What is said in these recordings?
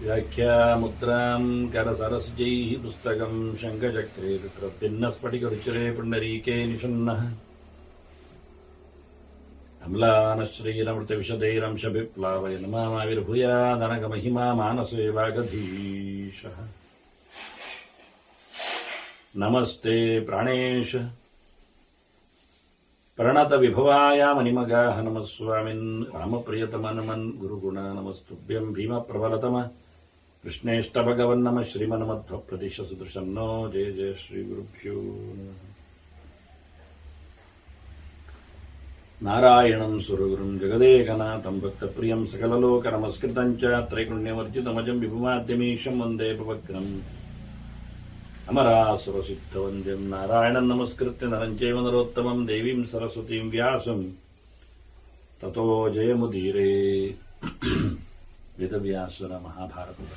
ವ್ಯಾಖ್ಯಾಮುದ್ರಾಂ ಕರಸರಸುಜೈಃ ಪುಸ್ತಕಂ ಶಂಖಚಕ್ರೆ ಭಿನ್ನಸ್ಫಟಿಕರುಚಿರೆ ಪುಂಡರೀಕೆ ನಿಷನ್ನಃ ಅಮ್ಲಾನಶ್ರೀರಮೃತವಿಶದೈರಂಶಭಿಪ್ಲಾವಯ ನಮಾವಿರ್ಭೂಯಾದನಗಮಹಿಮಾ ಮಾನಸೇ ವಾಗಧೀಶಃ ನಮಸ್ತೆ ಪ್ರಾಣೇಶ ಪ್ರಣತ ವಿಭವಾಯ ಮಣಿಮಗಾಹ ನಮಃ ಸ್ವಾಮಿನ್ ರಾಮಪ್ರಿಯತಮ ನಮನ್ ಗುರುಗುಣ ನಮಸ್ತುಭ್ಯಂ ಭೀಮ ಪ್ರಬಲತಮ ಕೃಷ್ಣೇಷ್ಟ ಭಗವನ್ ನಮ ಶ್ರೀಮನ್ಮಧ್ವ ಪ್ರದೇಶ ಸುದೃಶನ್ನೋ ಜಯ ಜಯ ಶ್ರೀ ಗುರುಭ್ಯೋ ನಾರಾಯಣಂ ಸುರಗುರುಂ ಜಗದೇಕನಾಥಂ ಭಕ್ತಪ್ರಿಯಂ ಸಕಲಲೋಕ ನಮಸ್ಕೃತಂ ಚ ತ್ರೈಗುಣ್ಯವರ್ಜಿತಮಜಂ ವಿಭುಮಾದ್ಯಮೀಶಂ ವಂದೇ ಪವಗ್ರಂ ಅಮರಾಸುರಸಿದ್ಧವಂದ್ಯಂ ನಾರಾಯಣಂ ನಮಸ್ಕೃತ್ಯ ನರಂಚೈವ ನರೋತ್ತಮಂ ದೇವೀಂ ಸರಸ್ವತೀಂ ವ್ಯಾಸಂ ತತೋ ಜಯಮುದೀರೇ. ವೇದವ್ಯಾಸರ ಮಹಾಭಾರತದ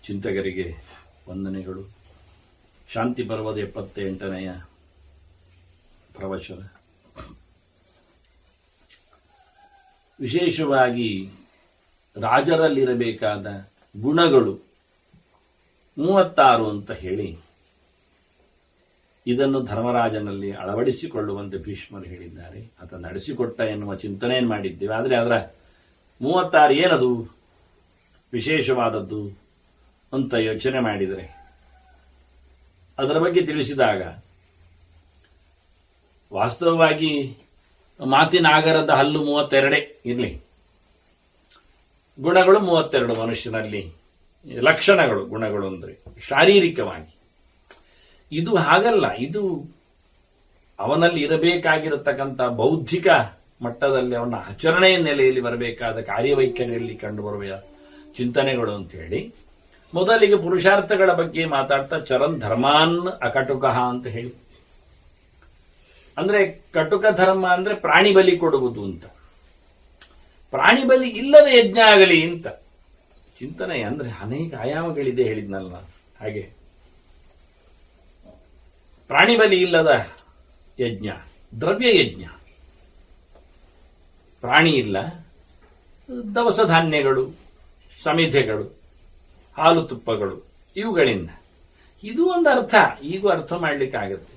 ಚಿಂತಕರಿಗೆ ವಂದನೆಗಳು. ಶಾಂತಿ ಪರ್ವದ 78ನೆಯ ಪ್ರವಚನ. ವಿಶೇಷವಾಗಿ ರಾಜರಲ್ಲಿರಬೇಕಾದ ಗುಣಗಳು 36 ಅಂತ ಹೇಳಿ ಇದನ್ನು ಧರ್ಮರಾಜನಲ್ಲಿ ಅಳವಡಿಸಿಕೊಳ್ಳುವಂತೆ ಭೀಷ್ಮರು ಹೇಳಿದ್ದಾರೆ. ಆತ ನಡೆಸಿಕೊಟ್ಟ ಎನ್ನುವ ಚಿಂತನೆಯನ್ನು ಮಾಡಿದ್ದೇವೆ. ಆದರೆ ಅದರ 36 ಏನದು ವಿಶೇಷವಾದದ್ದು ಅಂತ ಯೋಚನೆ ಮಾಡಿದರೆ ಅದರ ಬಗ್ಗೆ ತಿಳಿಸಿದಾಗ ವಾಸ್ತವವಾಗಿ ಮಾತಿನ ಆಗರದ ಹಲ್ಲು 32 ಇರಲಿ, ಗುಣಗಳು 32 ಮನುಷ್ಯನಲ್ಲಿ. ಲಕ್ಷಣಗಳು, ಗುಣಗಳು ಅಂದರೆ ಶಾರೀರಿಕವಾಗಿ. ಇದು ಹಾಗಲ್ಲ, ಇದು ಅವನಲ್ಲಿ ಇರಬೇಕಾಗಿರತಕ್ಕಂಥ ಬೌದ್ಧಿಕ ಮಟ್ಟದಲ್ಲಿ ಅವನ ಆಚರಣೆಯ ನೆಲೆಯಲ್ಲಿ ಬರಬೇಕಾದ ಕಾರ್ಯವೈಖರಿಯಲ್ಲಿ ಕಂಡುಬರುವ ಚಿಂತನೆಗಳು ಅಂತ ಹೇಳಿ ಮೊದಲಿಗೆ ಪುರುಷಾರ್ಥಗಳ ಬಗ್ಗೆ ಮಾತಾಡ್ತಾ ಚರನ್ ಧರ್ಮಾನ್ ಅಕಟುಕಃ ಅಂತ ಹೇಳಿ, ಅಂದ್ರೆ ಕಟುಕ ಧರ್ಮ ಅಂದ್ರೆ ಪ್ರಾಣಿ ಬಲಿ ಕೊಡುವುದು ಅಂತ. ಪ್ರಾಣಿ ಬಲಿ ಇಲ್ಲದ ಯಜ್ಞ ಆಗಲಿ ಅಂತ ಚಿಂತನೆ. ಅಂದ್ರೆ ಅನೇಕ ಆಯಾಮಗಳಿದೆ ಹೇಳಿದ್ನಲ್ಲ ನಾನು. ಹಾಗೆ ಪ್ರಾಣಿ ಬಲಿ ಇಲ್ಲದ ಯಜ್ಞ, ದ್ರವ್ಯ ಯಜ್ಞ. ಪ್ರಾಣಿ ಇಲ್ಲ, ದವಸ ಧಾನ್ಯಗಳು, ಸಮಿಧೆಗಳು, ಹಾಲು ತುಪ್ಪಗಳು, ಇವುಗಳಿಂದ. ಇದು ಒಂದು ಅರ್ಥ, ಈಗ ಅರ್ಥ ಮಾಡಲಿಕ್ಕೆ ಆಗುತ್ತೆ.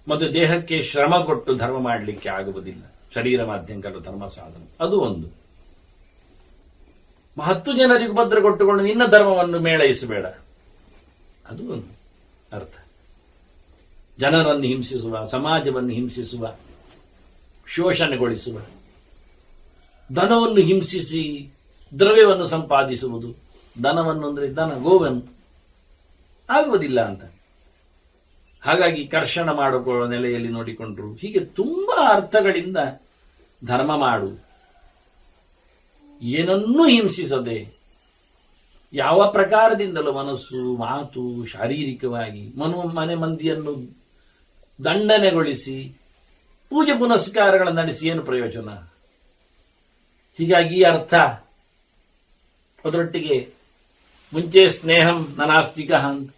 ಮತ್ತು ದೇಹಕ್ಕೆ ಶ್ರಮ ಕೊಟ್ಟು ಧರ್ಮ ಮಾಡಲಿಕ್ಕೆ ಆಗುವುದಿಲ್ಲ. ಶರೀರ ಮಾಧ್ಯಮಗಳು ಧರ್ಮ ಸಾಧನ, ಅದು ಒಂದು. 10 ಜನರಿಗೆ ಉಪದ್ರ ಕೊಟ್ಟುಕೊಂಡು ನಿನ್ನ ಧರ್ಮವನ್ನು ಮೇಳೈಸಬೇಡ, ಅದು ಒಂದು ಅರ್ಥ. ಜನರನ್ನು ಹಿಂಸಿಸುವ, ಸಮಾಜವನ್ನು ಹಿಂಸಿಸುವ, ಶೋಷಣೆಗೊಳಿಸುವ, ಧನವನ್ನು ಹಿಂಸಿಸಿ ದ್ರವ್ಯವನ್ನು ಸಂಪಾದಿಸುವುದು, ಧನವನ್ನು ಅಂದರೆ ದನ, ಗೋವನ್ನು, ಆಗುವುದಿಲ್ಲ ಅಂತ. ಹಾಗಾಗಿ ಕರ್ಷಣ ಮಾಡಿಕೊಳ್ಳುವ ನೆಲೆಯಲ್ಲಿ ನೋಡಿಕೊಂಡ್ರು. ಹೀಗೆ ತುಂಬಾ ಅರ್ಥಗಳಿಂದ ಧರ್ಮ ಮಾಡು, ಏನನ್ನೂ ಹಿಂಸಿಸದೆ, ಯಾವ ಪ್ರಕಾರದಿಂದಲೂ ಮನಸ್ಸು, ಮಾತು, ಶಾರೀರಿಕವಾಗಿ ಮನೆ ಮಂದಿಯನ್ನು ದಂಡನೆಗೊಳಿಸಿ ಪೂಜೆ ಪುನಸ್ಕಾರಗಳ ನಡೆಸಿ ಏನು ಪ್ರಯೋಜನ? ಹೀಗಾಗಿ ಈ ಅರ್ಥ, ಅದರೊಟ್ಟಿಗೆ ಮುಂಚೆ ಸ್ನೇಹಂ ನನಾಸ್ತಿಕ ಅಂತ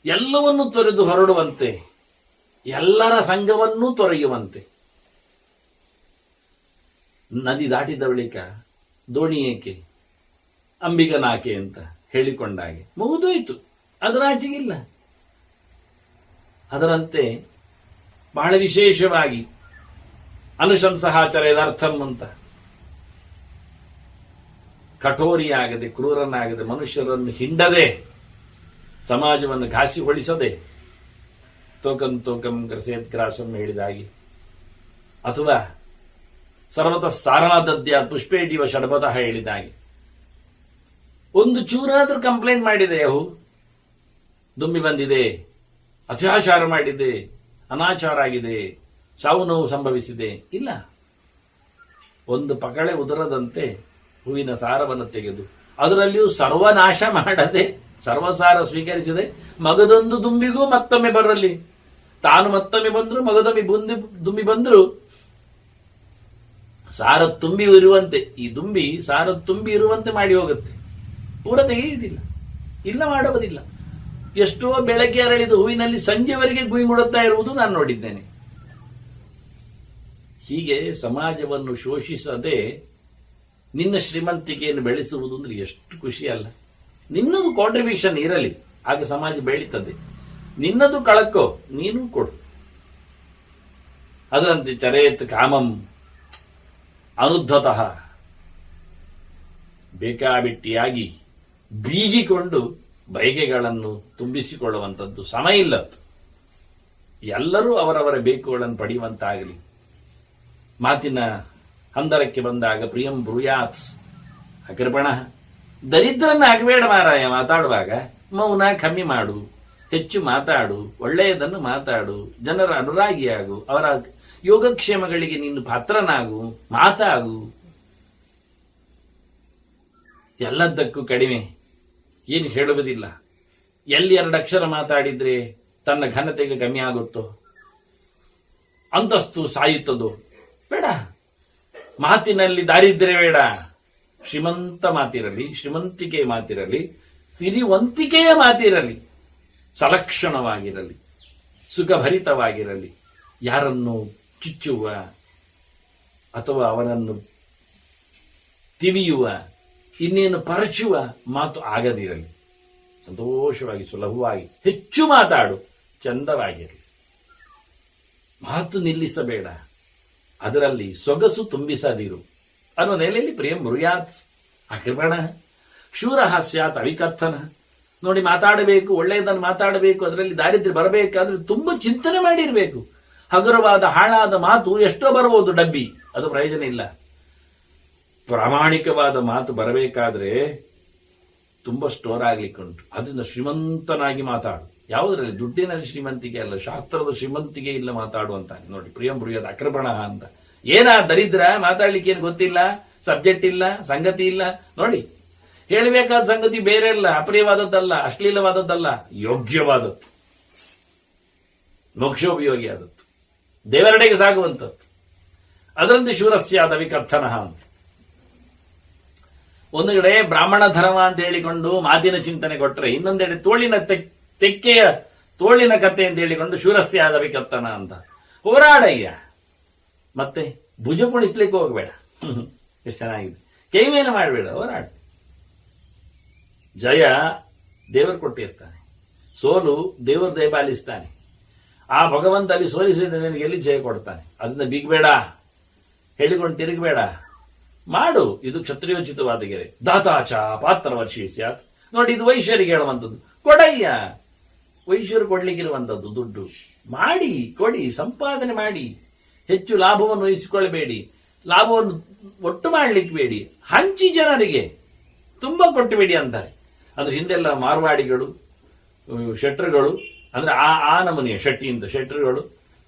ಎಲ್ಲವನ್ನೂ ತೊರೆದು ಹೊರಡುವಂತೆ, ಎಲ್ಲರ ಸಂಘವನ್ನೂ ತೊರೆಯುವಂತೆ. ನದಿ ದಾಟಿದ ಬಳಿಕ ದೋಣಿ ಏಕೆ, ಅಂಬಿಗನಾಕೆ ಅಂತ ಹೇಳಿಕೊಂಡಾಗೆ ಮುಗಿದೋಯ್ತು, ಅದರ ಆಚೆಗಿಲ್ಲ. ಅದರಂತೆ ಬಹಳ ವಿಶೇಷವಾಗಿ ಅನುಶಂಸಹಾಚರ ಯದಾರ್ಥಂ ಅಂತ ಕಠೋರಿಯಾಗದೆ, ಕ್ರೂರನಾಗದೆ, ಮನುಷ್ಯರನ್ನು ಹಿಂಡದೆ, ಸಮಾಜವನ್ನು ಘಾಸಿಗೊಳಿಸದೆ, ತೋಕಂ ತೋಕಂ ಗ್ರಸೇತ್ ಗ್ರಾಸಂ ಹೇಳಿದಾಗಿ, ಅಥವಾ ಸರ್ವತ ಸಾರಣಾದದ್ಯ ಪುಷ್ಪೇಟಿವ ಷಡ್ಪತಃ ಹೇಳಿದಾಗಿ, ಒಂದು ಚೂರಾದ್ರೂ ಕಂಪ್ಲೇಂಟ್ ಮಾಡಿದೆ, ಅವು ದುಮ್ಮಿ ಬಂದಿದೆ, ಅತ್ಯಾಚಾರ ಮಾಡಿದೆ, ಅನಾಚಾರ ಆಗಿದೆ, ಸಾವು ನೋವು ಸಂಭವಿಸಿದೆ, ಇಲ್ಲ. ಒಂದು ಪಕಳೆ ಉದರದಂತೆ ಹೂವಿನ ಸಾರವನ್ನು ತೆಗೆದು ಅದರಲ್ಲಿಯೂ ಸರ್ವನಾಶ ಮಾಡದೆ, ಸರ್ವಸಾರ ಸ್ವೀಕರಿಸದೆ, ಮಗದೊಂದು ದುಂಬಿಗೂ ಮತ್ತೊಮ್ಮೆ ಬರಲಿ, ತಾನು ಮತ್ತೊಮ್ಮೆ ಬಂದ್ರು, ಮಗದೊಮ್ಮೆ ದುಂಬಿ ಬಂದ್ರು, ಸಾರ ತುಂಬಿ ಇರುವಂತೆ, ಈ ದುಂಬಿ ಸಾರ ತುಂಬಿ ಇರುವಂತೆ ಮಾಡಿ ಹೋಗುತ್ತೆ, ಪೂರ ತೆಗೆಯುವುದಿಲ್ಲ, ಇಲ್ಲ ಮಾಡುವುದಿಲ್ಲ. ಎಷ್ಟೋ ಬೆಳಗ್ಗೆ ಅರಳಿದ ಹೂವಿನಲ್ಲಿ ಸಂಜೆವರೆಗೆ ಗುಯಿಗುಡುತ್ತಾ ಇರುವುದು ನಾನು ನೋಡಿದ್ದೇನೆ. ಹೀಗೆ ಸಮಾಜವನ್ನು ಶೋಷಿಸದೆ ನಿನ್ನ ಶ್ರೀಮಂತಿಕೆಯನ್ನು ಬೆಳೆಸುವುದು ಅಂದ್ರೆ ಎಷ್ಟು ಖುಷಿ ಅಲ್ಲ. ನಿನ್ನದು ಕಾಂಟ್ರಿಬ್ಯೂಷನ್ ಇರಲಿ, ಆಗ ಸಮಾಜ ಬೆಳೀತದೆ. ನಿನ್ನದು ಕಳಕೋ, ನೀನು ಕೊಡು. ಅದರಂತೆ ಚರೇತ್ ಕಾಮಂ ಅನುದ್ಧತಃ, ಬೇಕಾಬಿಟ್ಟಿಯಾಗಿ ಬೀಗಿಕೊಂಡು ಬಯಕೆಗಳನ್ನು ತುಂಬಿಸಿಕೊಳ್ಳುವಂಥದ್ದು ಸಮಯ ಇಲ್ಲ. ಎಲ್ಲರೂ ಅವರವರ ಬೇಕುಗಳನ್ನು ಪಡೆಯುವಂತಾಗಲಿ. ಮಾತಿನ ಹಂದರಕ್ಕೆ ಬಂದಾಗ ಪ್ರಿಯಂ ಬ್ರೂಯಾತ್ ಅಕೃಪಣ, ದರಿದ್ರನ್ನ ಆಗಬೇಡ ಮಾರಾಯ. ಮಾತಾಡುವಾಗ ಮೌನ ಕಮ್ಮಿ ಮಾಡು, ಹೆಚ್ಚು ಮಾತಾಡು, ಒಳ್ಳೆಯದನ್ನು ಮಾತಾಡು, ಜನರ ಅನುರಾಗಿಯಾಗು, ಅವರ ಯೋಗಕ್ಷೇಮಗಳಿಗೆ ನೀನು ಪಾತ್ರನಾಗು, ಮಾತಾಗು. ಎಲ್ಲದಕ್ಕೂ ಕಡಿಮೆ ಏನು ಹೇಳುವುದಿಲ್ಲ. ಎಲ್ಲಿ 2 ಅಕ್ಷರ ಮಾತಾಡಿದ್ರೆ ತನ್ನ ಘನತೆಗೆ ಕಮ್ಮಿ ಆಗುತ್ತೋ, ಅಂತಸ್ತು ಸಾಯುತ್ತದೋ ಬೇಡ. ಮಾತಿನಲ್ಲಿ ದಾರಿದ್ರ್ಯ ಬೇಡ. ಶ್ರೀಮಂತ ಮಾತಿರಲಿ, ಶ್ರೀಮಂತಿಕೆ ಮಾತಿರಲಿ, ಸಿರಿವಂತಿಕೆಯ ಮಾತಿರಲಿ, ಸಲಕ್ಷಣವಾಗಿರಲಿ, ಸುಖಭರಿತವಾಗಿರಲಿ. ಯಾರನ್ನು ಚುಚ್ಚುವ ಅಥವಾ ಅವನನ್ನು ತಿವಿಯುವ, ಇನ್ನೇನು ಪರಚುವ ಮಾತು ಆಗದಿರಲಿ. ಸಂತೋಷವಾಗಿ, ಸುಲಭವಾಗಿ, ಹೆಚ್ಚು ಮಾತಾಡು, ಚಂದವಾಗಿರಲಿ. ಮಾತು ನಿಲ್ಲಿಸಬೇಡ, ಅದರಲ್ಲಿ ಸೊಗಸು ತುಂಬಿಸದಿರು ಅನ್ನೋ ನೆಲೆಯಲ್ಲಿ ಪ್ರಿಯಂ ಬ್ರೂಯಾತ್ ಅಕೃಪಣ ಶೂರಃ ಸ್ಯಾತ್ ಅವಿಕಥನ. ನೋಡಿ, ಮಾತಾಡಬೇಕು, ಒಳ್ಳೆಯದನ್ನು ಮಾತಾಡಬೇಕು, ಅದರಲ್ಲಿ ದಾರಿದ್ರ್ಯ ಬರಬೇಕಾದ್ರೆ ತುಂಬಾ ಚಿಂತನೆ ಮಾಡಿರಬೇಕು. ಹಗುರವಾದ ಹಾಳಾದ ಮಾತು ಎಷ್ಟೋ ಬರಬಹುದು ಡಬ್ಬಿ, ಅದು ಪ್ರಯೋಜನ ಇಲ್ಲ. ಪ್ರಾಮಾಣಿಕವಾದ ಮಾತು ಬರಬೇಕಾದ್ರೆ ತುಂಬಾ ಸ್ಟೋರ್ ಆಗ್ಲಿಕ್ಕುಂಟು. ಅದರಿಂದ ಶ್ರೀಮಂತನಾಗಿ ಮಾತಾಡು. ಯಾವುದರಲ್ಲಿ? ದುಡ್ಡಿನಲ್ಲಿ ಶ್ರೀಮಂತಿಕೆ ಅಲ್ಲ, ಶಾಸ್ತ್ರದ ಶ್ರೀಮಂತಿಕೆ ಇಲ್ಲ ಮಾತಾಡುವಂತ. ನೋಡಿ, ಪ್ರಿಯಂ ಬ್ರೂಯಾತ್ ಅಕೃಪಣ ಅಂತ. ಏನಾ ದರಿದ್ರ? ಮಾತಾಡ್ಲಿಕ್ಕೆ ಏನು ಗೊತ್ತಿಲ್ಲ, ಸಬ್ಜೆಕ್ಟ್ ಇಲ್ಲ, ಸಂಗತಿ ಇಲ್ಲ. ನೋಡಿ, ಹೇಳಬೇಕಾದ ಸಂಗತಿ ಬೇರೆ ಅಲ್ಲ, ಅಪ್ರಿಯವಾದದ್ದಲ್ಲ, ಅಶ್ಲೀಲವಾದದ್ದಲ್ಲ, ಯೋಗ್ಯವಾದದ್ದು, ಮೋಕ್ಷೋಪಯೋಗಿ ಆದದ್ದು, ದೇವರೆಡೆಗೆ ಸಾಗುವಂಥದ್ದು. ಅದರಂತೆ ಶೂರಸ್ಯಾದ ವಿಕಥನ ಅಂತ. ಒಂದು ಕಡೆ ಬ್ರಾಹ್ಮಣ ಧರ್ಮ ಅಂತ ಹೇಳಿಕೊಂಡು ಮಾತಿನ ಚಿಂತನೆ ಕೊಟ್ಟರೆ, ಇನ್ನೊಂದೆಡೆ ತೆಕ್ಕೆಯ ತೋಳಿನ ಕತೆ ಅಂತ ಹೇಳಿಕೊಂಡು ಶೂರಸ್ಯಾದ ವಿಕಥನ ಅಂತ. ಹೋರಾಡಯ್ಯ, ಮತ್ತೆ ಭುಜ ಕುಣಿಸ್ಲಿಕ್ಕೆ ಹೋಗಬೇಡ. ಎಷ್ಟು ಚೆನ್ನಾಗಿದೆ. ಕೈ ಮೇಲೆ ಮಾಡಬೇಡ, ಹೋರಾಡ. ಜಯ ದೇವರು ಕೊಟ್ಟಿರ್ತಾನೆ, ಸೋಲು ದೇವರು ದಯಪಾಲಿಸ್ತಾನೆ. ಆ ಭಗವಂತ ಅಲ್ಲಿ ಸೋಲಿಸಿದ ನಿನಗೆ ಎಲ್ಲಿ ಜಯ ಕೊಡ್ತಾನೆ. ಅದನ್ನ ಬಿಗ್ಬೇಡ, ಹೇಳಿಕೊಂಡು ತಿರುಗಬೇಡ, ಮಾಡು. ಇದು ಕ್ಷತ್ರಿಯೋಚಿತವಾದ ಗೆರೆ. ದಾತಾಚ ಪಾತ್ರವರ್ಷಿ ಸ್ಯಾತ್. ನೋಡಿ, ಇದು ವೈಶ್ಯರಿಗೆ ಹೇಳುವಂಥದ್ದು. ಕೊಡಯ್ಯ, ವೈಶ್ಯರು ಕೊಡ್ಲಿಕ್ಕಿರುವಂಥದ್ದು ದುಡ್ಡು. ಮಾಡಿ, ಕೊಡಿ, ಸಂಪಾದನೆ ಮಾಡಿ. ಹೆಚ್ಚು ಲಾಭವನ್ನು ವಹಿಸಿಕೊಳ್ಳಬೇಡಿ, ಲಾಭವನ್ನು ಒಟ್ಟು ಮಾಡ್ಲಿಕ್ಕೆ ಬೇಡಿ, ಹಂಚಿ ಜನರಿಗೆ ತುಂಬಾ ಕೊಟ್ಟುಬೇಡಿ ಅಂತಾರೆ. ಅದ್ರ ಹಿಂದೆಲ್ಲ ಮಾರ್ವಾಡಿಗಳು, ಶೆಟ್ರುಗಳು, ಅಂದ್ರೆ ಆ ನಮೂನೆಯ ಶೆಟ್ಟಿ ಅಂತ ಶೆಟ್ರುಗಳು,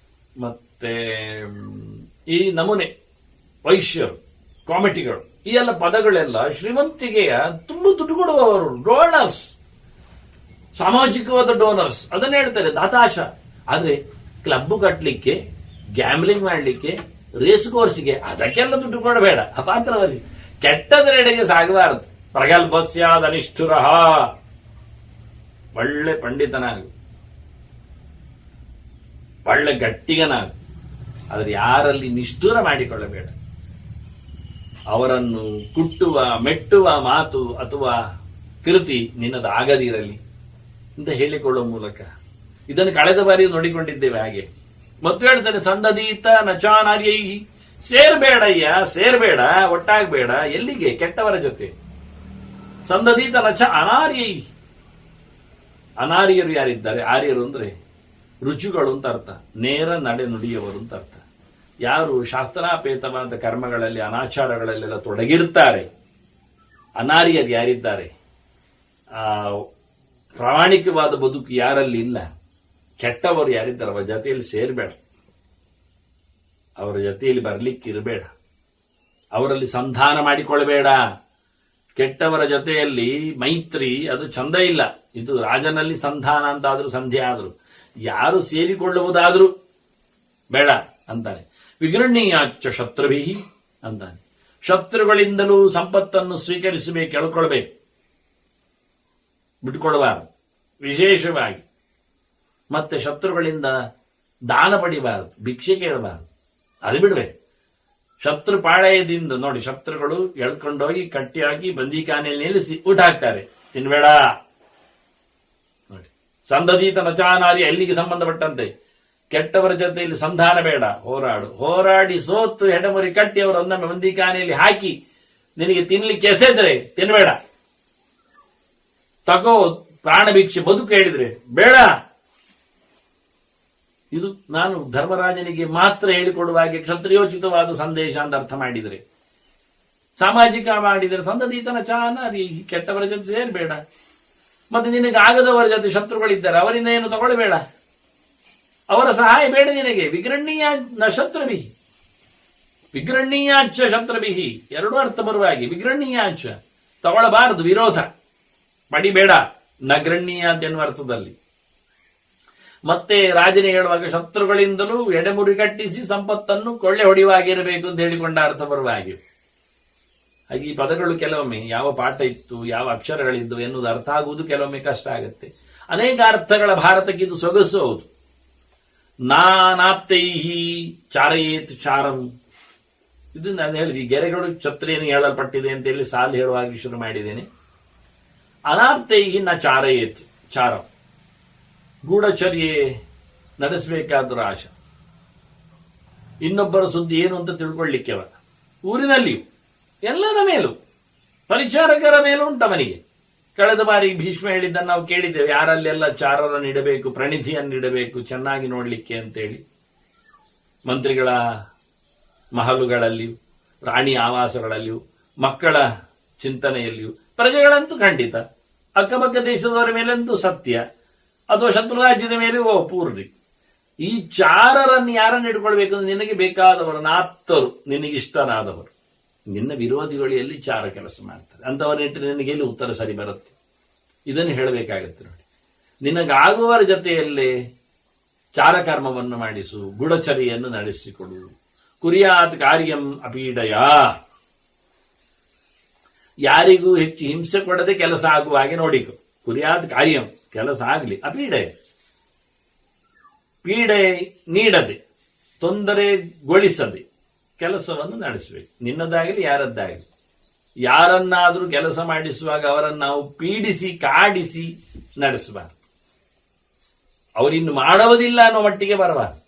ಮತ್ತೆ ಈ ನಮೂನೆ ವೈಶ್ಯರು, ಕಾಮಿಟಿಗಳು, ಈ ಎಲ್ಲ ಪದಗಳೆಲ್ಲ ಶ್ರೀಮಂತಿಕೆಯ ತುಂಬ ದುಡ್ಡು ಕೊಡುವವರು, ಡೋನರ್ಸ್, ಸಾಮಾಜಿಕವಾದ ಡೋನರ್ಸ್. ಅದನ್ನ ಹೇಳ್ತಾರೆ ದಾತಾಶ. ಆದ್ರೆ ಕ್ಲಬ್ ಕಟ್ಟಲಿಕ್ಕೆ, ಗ್ಯಾಮ್ಲಿಂಗ್ ಮಾಡ್ಲಿಕ್ಕೆ, ರೇಸ್ ಕೋರ್ಸ್ಗೆ, ಅದಕ್ಕೆಲ್ಲ ದುಡ್ಡು ಕೊಡಬೇಡ. ಅಪಾತ್ರವಾಗಿ ಕೆಟ್ಟದರೆಡೆಗೆ ಸಾಗಬಾರದು. ಪ್ರಗಲ್ಭಸ್ಯಾದ ನಿಷ್ಠುರ. ಒಳ್ಳೆ ಪಂಡಿತನಾಗು, ಒಳ್ಳೆ ಗಟ್ಟಿಗನಾಗು, ಆದ್ರೆ ಯಾರಲ್ಲಿ ನಿಷ್ಠುರ ಮಾಡಿಕೊಳ್ಳಬೇಡ. ಅವರನ್ನು ಕುಟ್ಟುವ, ಮೆಟ್ಟುವ ಮಾತು ಅಥವಾ ಕೃತಿ ನಿನ್ನದಾಗದಿರಲಿ ಅಂತ ಹೇಳಿಕೊಳ್ಳುವ ಮೂಲಕ ಇದನ್ನು ಕಳೆದ ಬಾರಿ ನೋಡಿಕೊಂಡಿದ್ದೇವೆ. ಹಾಗೆ ಮತ್ತು ಹೇಳ್ತಾರೆ, ಸಂದದೀತ ನಚಾನಾರ್ಯೈ. ಸೇರ್ಬೇಡಯ್ಯ, ಸೇರ್ಬೇಡ, ಒಟ್ಟಾಗಬೇಡ. ಎಲ್ಲಿಗೆ? ಕೆಟ್ಟವರ ಜೊತೆ. ಸಂದದೀತ ನಚ ಅನಾರ್ಯೈ. ಅನಾರ್ಯರು ಯಾರಿದ್ದಾರೆ? ಆರ್ಯರು ಅಂದ್ರೆ ರುಚಿಗಳು ಅಂತ ಅರ್ಥ, ನೇರ ನಡೆ ನುಡಿಯವರು ಅಂತ ಅರ್ಥ. ಯಾರು ಶಾಸ್ತ್ರಾಪೇತವಾದ ಕರ್ಮಗಳಲ್ಲಿ, ಅನಾಚಾರಗಳಲ್ಲೆಲ್ಲ ತೊಡಗಿರ್ತಾರೆ, ಅನಾರ್ಯರು ಯಾರಿದ್ದಾರೆ, ಪ್ರಾಮಾಣಿಕವಾದ ಬದುಕು ಯಾರಲ್ಲಿ ಇಲ್ಲ, ಕೆಟ್ಟವರು ಯಾರಿದ್ದಾರೆ, ಅವರ ಜೊತೆಯಲ್ಲಿ ಸೇರಬೇಡ, ಅವರ ಜೊತೆಯಲ್ಲಿ ಬರ್ಲಿಕ್ಕಿರಬೇಡ, ಅವರಲ್ಲಿ ಸಂಧಾನ ಮಾಡಿಕೊಳ್ಬೇಡ. ಕೆಟ್ಟವರ ಜೊತೆಯಲ್ಲಿ ಮೈತ್ರಿ ಅದು ಚಂದ ಇಲ್ಲ. ಇದು ರಾಜನಲ್ಲಿ ಸಂಧಾನ ಅಂತಾದ್ರೂ, ಸಂಧ್ಯೆ ಆದ್ರು, ಯಾರು ಸೇರಿಕೊಳ್ಳುವುದಾದ್ರೂ ಬೇಡ ಅಂತಾನೆ. ವಿಗೃಹಣೀಯಾಚ ಶತ್ರುಭಿ ಅಂತಾನೆ. ಶತ್ರುಗಳಿಂದಲೂ ಸಂಪತ್ತನ್ನು ಸ್ವೀಕರಿಸಬೇಕು, ಎಳ್ಕೊಳ್ಬೇಕು, ಬಿಟ್ಕೊಡಬಾರದು ವಿಶೇಷವಾಗಿ. ಮತ್ತೆ ಶತ್ರುಗಳಿಂದ ದಾನ ಪಡಿಬಾರದು, ಭಿಕ್ಷೆ ಕೇಳಬಾರದು, ಅದು ಬಿಡ್ಬೇಕು. ಶತ್ರು ಪಾಳಯದಿಂದ ನೋಡಿ, ಶತ್ರುಗಳು ಎಳ್ಕೊಂಡೋಗಿ ಕಟ್ಟಿಯಾಗಿ ಬಂದಿಖಾನೆಯಲ್ಲಿ ನಿಲ್ಲಿಸಿ ಊಟ ಹಾಕ್ತಾರೆ, ತಿನ್ಬೇಡ ನೋಡಿ. ಸಂದದೀತ ನಚಾನಾರಿ ಅಲ್ಲಿಗೆ ಸಂಬಂಧಪಟ್ಟಂತೆ ಕೆಟ್ಟವರ ಜೊತೆಯಲ್ಲಿ ಸಂಧಾನ ಬೇಡ, ಹೋರಾಡಿ ಸೋತು ಹೆಡಮುರಿ ಕಟ್ಟಿ ಅವರು ಒಂದೊಮ್ಮೆ ಬಂದಿಖಾನೆಯಲ್ಲಿ ಹಾಕಿ ನಿನಗೆ ತಿನ್ಲಿಕ್ಕೆ ಎಸೆದ್ರೆ ತಿನ್ಬೇಡ, ತಗೋ ಪ್ರಾಣ ಭಿಕ್ಷೆ ಬದುಕು ಹೇಳಿದ್ರೆ ಬೇಡ. ಇದು ನಾನು ಧರ್ಮರಾಜನಿಗೆ ಮಾತ್ರ ಹೇಳಿಕೊಡುವ ಹಾಗೆ ಕ್ಷತ್ರಿಯೋಚಿತವಾದ ಸಂದೇಶ ಅಂತ ಅರ್ಥ ಮಾಡಿದರೆ, ಸಾಮಾಜಿಕ ಮಾಡಿದರೆ ಸಂದದೀತನ ಚಾನಾರಿ ಕೆಟ್ಟವರ ಜೊತೆ ಸೇರ್ಬೇಡ. ಮತ್ತೆ ನಿನಗೆ ಆಗದವರ ಜೊತೆ ಶತ್ರುಗಳಿದ್ದಾರೆ, ಅವರಿಂದ ಏನು ತಗೊಳ್ಬೇಡ, ಅವರ ಸಹಾಯ ಬೇಡ ನಿನಗೆ. ವಿಗ್ರಹಣೀಯ ಶತ್ರುಭಿ, ವಿಗ್ರಹಣೀಯಾಚ ಶತ್ರುಭಿ ಎರಡೂ ಅರ್ಥ ಬರುವಾಗಿ. ವಿಗ್ರಹಣೀಯಾಚ ತಗೊಳ್ಳಬಾರದು, ವಿರೋಧ ಪಡಿಬೇಡ, ನಗರಣ್ಯ ಅಂತ ಎನ್ನುವ ಅರ್ಥದಲ್ಲಿ. ಮತ್ತೆ ರಾಜನೇ ಹೇಳುವಾಗ ಶತ್ರುಗಳಿಂದಲೂ ಎಡೆಮುರಿ ಕಟ್ಟಿಸಿ ಸಂಪತ್ತನ್ನು ಕೊಳ್ಳೆ ಹೊಡೆಯುವಾಗಿರಬೇಕು ಅಂತ ಹೇಳಿಕೊಂಡ ಅರ್ಥ ಬರುವ ಹಾಗೆ. ಹಾಗೆ ಈ ಪದಗಳು ಕೆಲವೊಮ್ಮೆ ಯಾವ ಪಾಠ ಇತ್ತು, ಯಾವ ಅಕ್ಷರಗಳಿದ್ದು ಎನ್ನುವುದು ಅರ್ಥ ಆಗುವುದು ಕೆಲವೊಮ್ಮೆ ಕಷ್ಟ ಆಗುತ್ತೆ. ಅನೇಕ ಅರ್ಥಗಳ ಭಾರತಕ್ಕೆ ಇದು ಸೊಗಸು ಹೌದು. ನಾನಾಪ್ತೈಹಿ ಚಾರಯೇತ್ ಚಾರಂ, ಇದು ನಾನು ಹೇಳಿದೆ, ಈ ಗೆರೆಗಳು ಛತ್ರಿಯನ್ನು ಹೇಳಲ್ಪಟ್ಟಿದೆ ಅಂತ ಹೇಳಿ ಸಾಲು ಹೇಳುವಾಗಿ ಶುರು ಮಾಡಿದ್ದೇನೆ. ಅನಾಪ್ತೈಹಿ ನ ಚಾರಯೇತ್ ಚಾರಂ, ಗೂಢಚರ್ಯೆ ನಡೆಸಬೇಕಾದ್ರೂ ಆಶ, ಇನ್ನೊಬ್ಬರ ಸುದ್ದಿ ಏನು ಅಂತ ತಿಳ್ಕೊಳ್ಳಿಕ್ಕೆವ, ಊರಿನಲ್ಲಿಯೂ ಎಲ್ಲರ ಮೇಲೂ ಪರಿಚಾರಕರ ಮೇಲೂ ಉಂಟವನಿಗೆ. ಕಳೆದ ಬಾರಿ ಭೀಷ್ಮ ಹೇಳಿದ್ದನ್ನು ನಾವು ಕೇಳಿದ್ದೇವೆ, ಯಾರಲ್ಲೆಲ್ಲ ಚಾರರನ್ನು ಇಡಬೇಕು, ಪ್ರಣಿಧಿಯನ್ನು ಇಡಬೇಕು ಚೆನ್ನಾಗಿ ನೋಡ್ಲಿಕ್ಕೆ ಅಂತೇಳಿ. ಮಂತ್ರಿಗಳ ಮಹಲುಗಳಲ್ಲಿಯೂ, ರಾಣಿ ಆವಾಸಗಳಲ್ಲಿಯೂ, ಮಕ್ಕಳ ಚಿಂತನೆಯಲ್ಲಿಯೂ, ಪ್ರಜೆಗಳಂತೂ ಖಂಡಿತ, ಅಕ್ಕಪಕ್ಕ ದೇಶದವರ ಮೇಲಂತೂ ಸತ್ಯ, ಅಥವಾ ಶತ್ರು ರಾಜ್ಯದ ಮೇಲೆ ಪೂರ್ಣಿ. ಈ ಚಾರರನ್ನು ಯಾರನ್ನು ಇಟ್ಕೊಳ್ಬೇಕು ಅಂದ್ರೆ ನಿನಗೆ ಬೇಕಾದವರು, ಆಪ್ತರು, ನಿನಗಿಷ್ಟನಾದವರು. ನಿನ್ನ ವಿರೋಧಿಗಳು ಎಲ್ಲಿ ಚಾರ ಕೆಲಸ ಮಾಡ್ತಾರೆ ಅಂತವನ್ನಿಟ್ಟರೆ ನಿನಗೆ ಎಲ್ಲಿ ಉತ್ತರ ಸರಿ ಬರುತ್ತೆ. ಇದನ್ನು ಹೇಳಬೇಕಾಗತ್ತೆ ನೋಡಿ. ನಿನಗಾಗುವವರ ಜೊತೆಯಲ್ಲೇ ಚಾರಕರ್ಮವನ್ನು ಮಾಡಿಸು, ಗೂಢಚರ್ಯೆಯನ್ನು ನಡೆಸಿಕೊಡು. ಕುರಿಯಾತ್ ಕಾರ್ಯಂ ಅಪೀಡಯ, ಯಾರಿಗೂ ಹೆಚ್ಚು ಹಿಂಸೆ ಕೊಡದೆ ಕೆಲಸ ಆಗುವ ಹಾಗೆ ನೋಡಿಕೊ. ಕುರಿಯಾತ್ ಕಾರ್ಯಂ, ಕೆಲಸ ಆಗಲಿ. ಅಪೀಡೆ, ಪೀಡೆ ನೀಡದೆ, ತೊಂದರೆಗೊಳಿಸದೆ ಕೆಲಸವನ್ನು ನಡೆಸಬೇಕು. ನಿನ್ನದಾಗಲಿ ಯಾರದ್ದಾಗಲಿ. ಯಾರನ್ನಾದರೂ ಕೆಲಸ ಮಾಡಿಸುವಾಗ ಅವರನ್ನು ನಾವು ಪೀಡಿಸಿ ಕಾಡಿಸಿ ನಡೆಸಬಾರದು. ಅವರಿನ್ನು ಮಾಡುವುದಿಲ್ಲ ಅನ್ನೋ ಮಟ್ಟಿಗೆ ಬರಬಾರದು.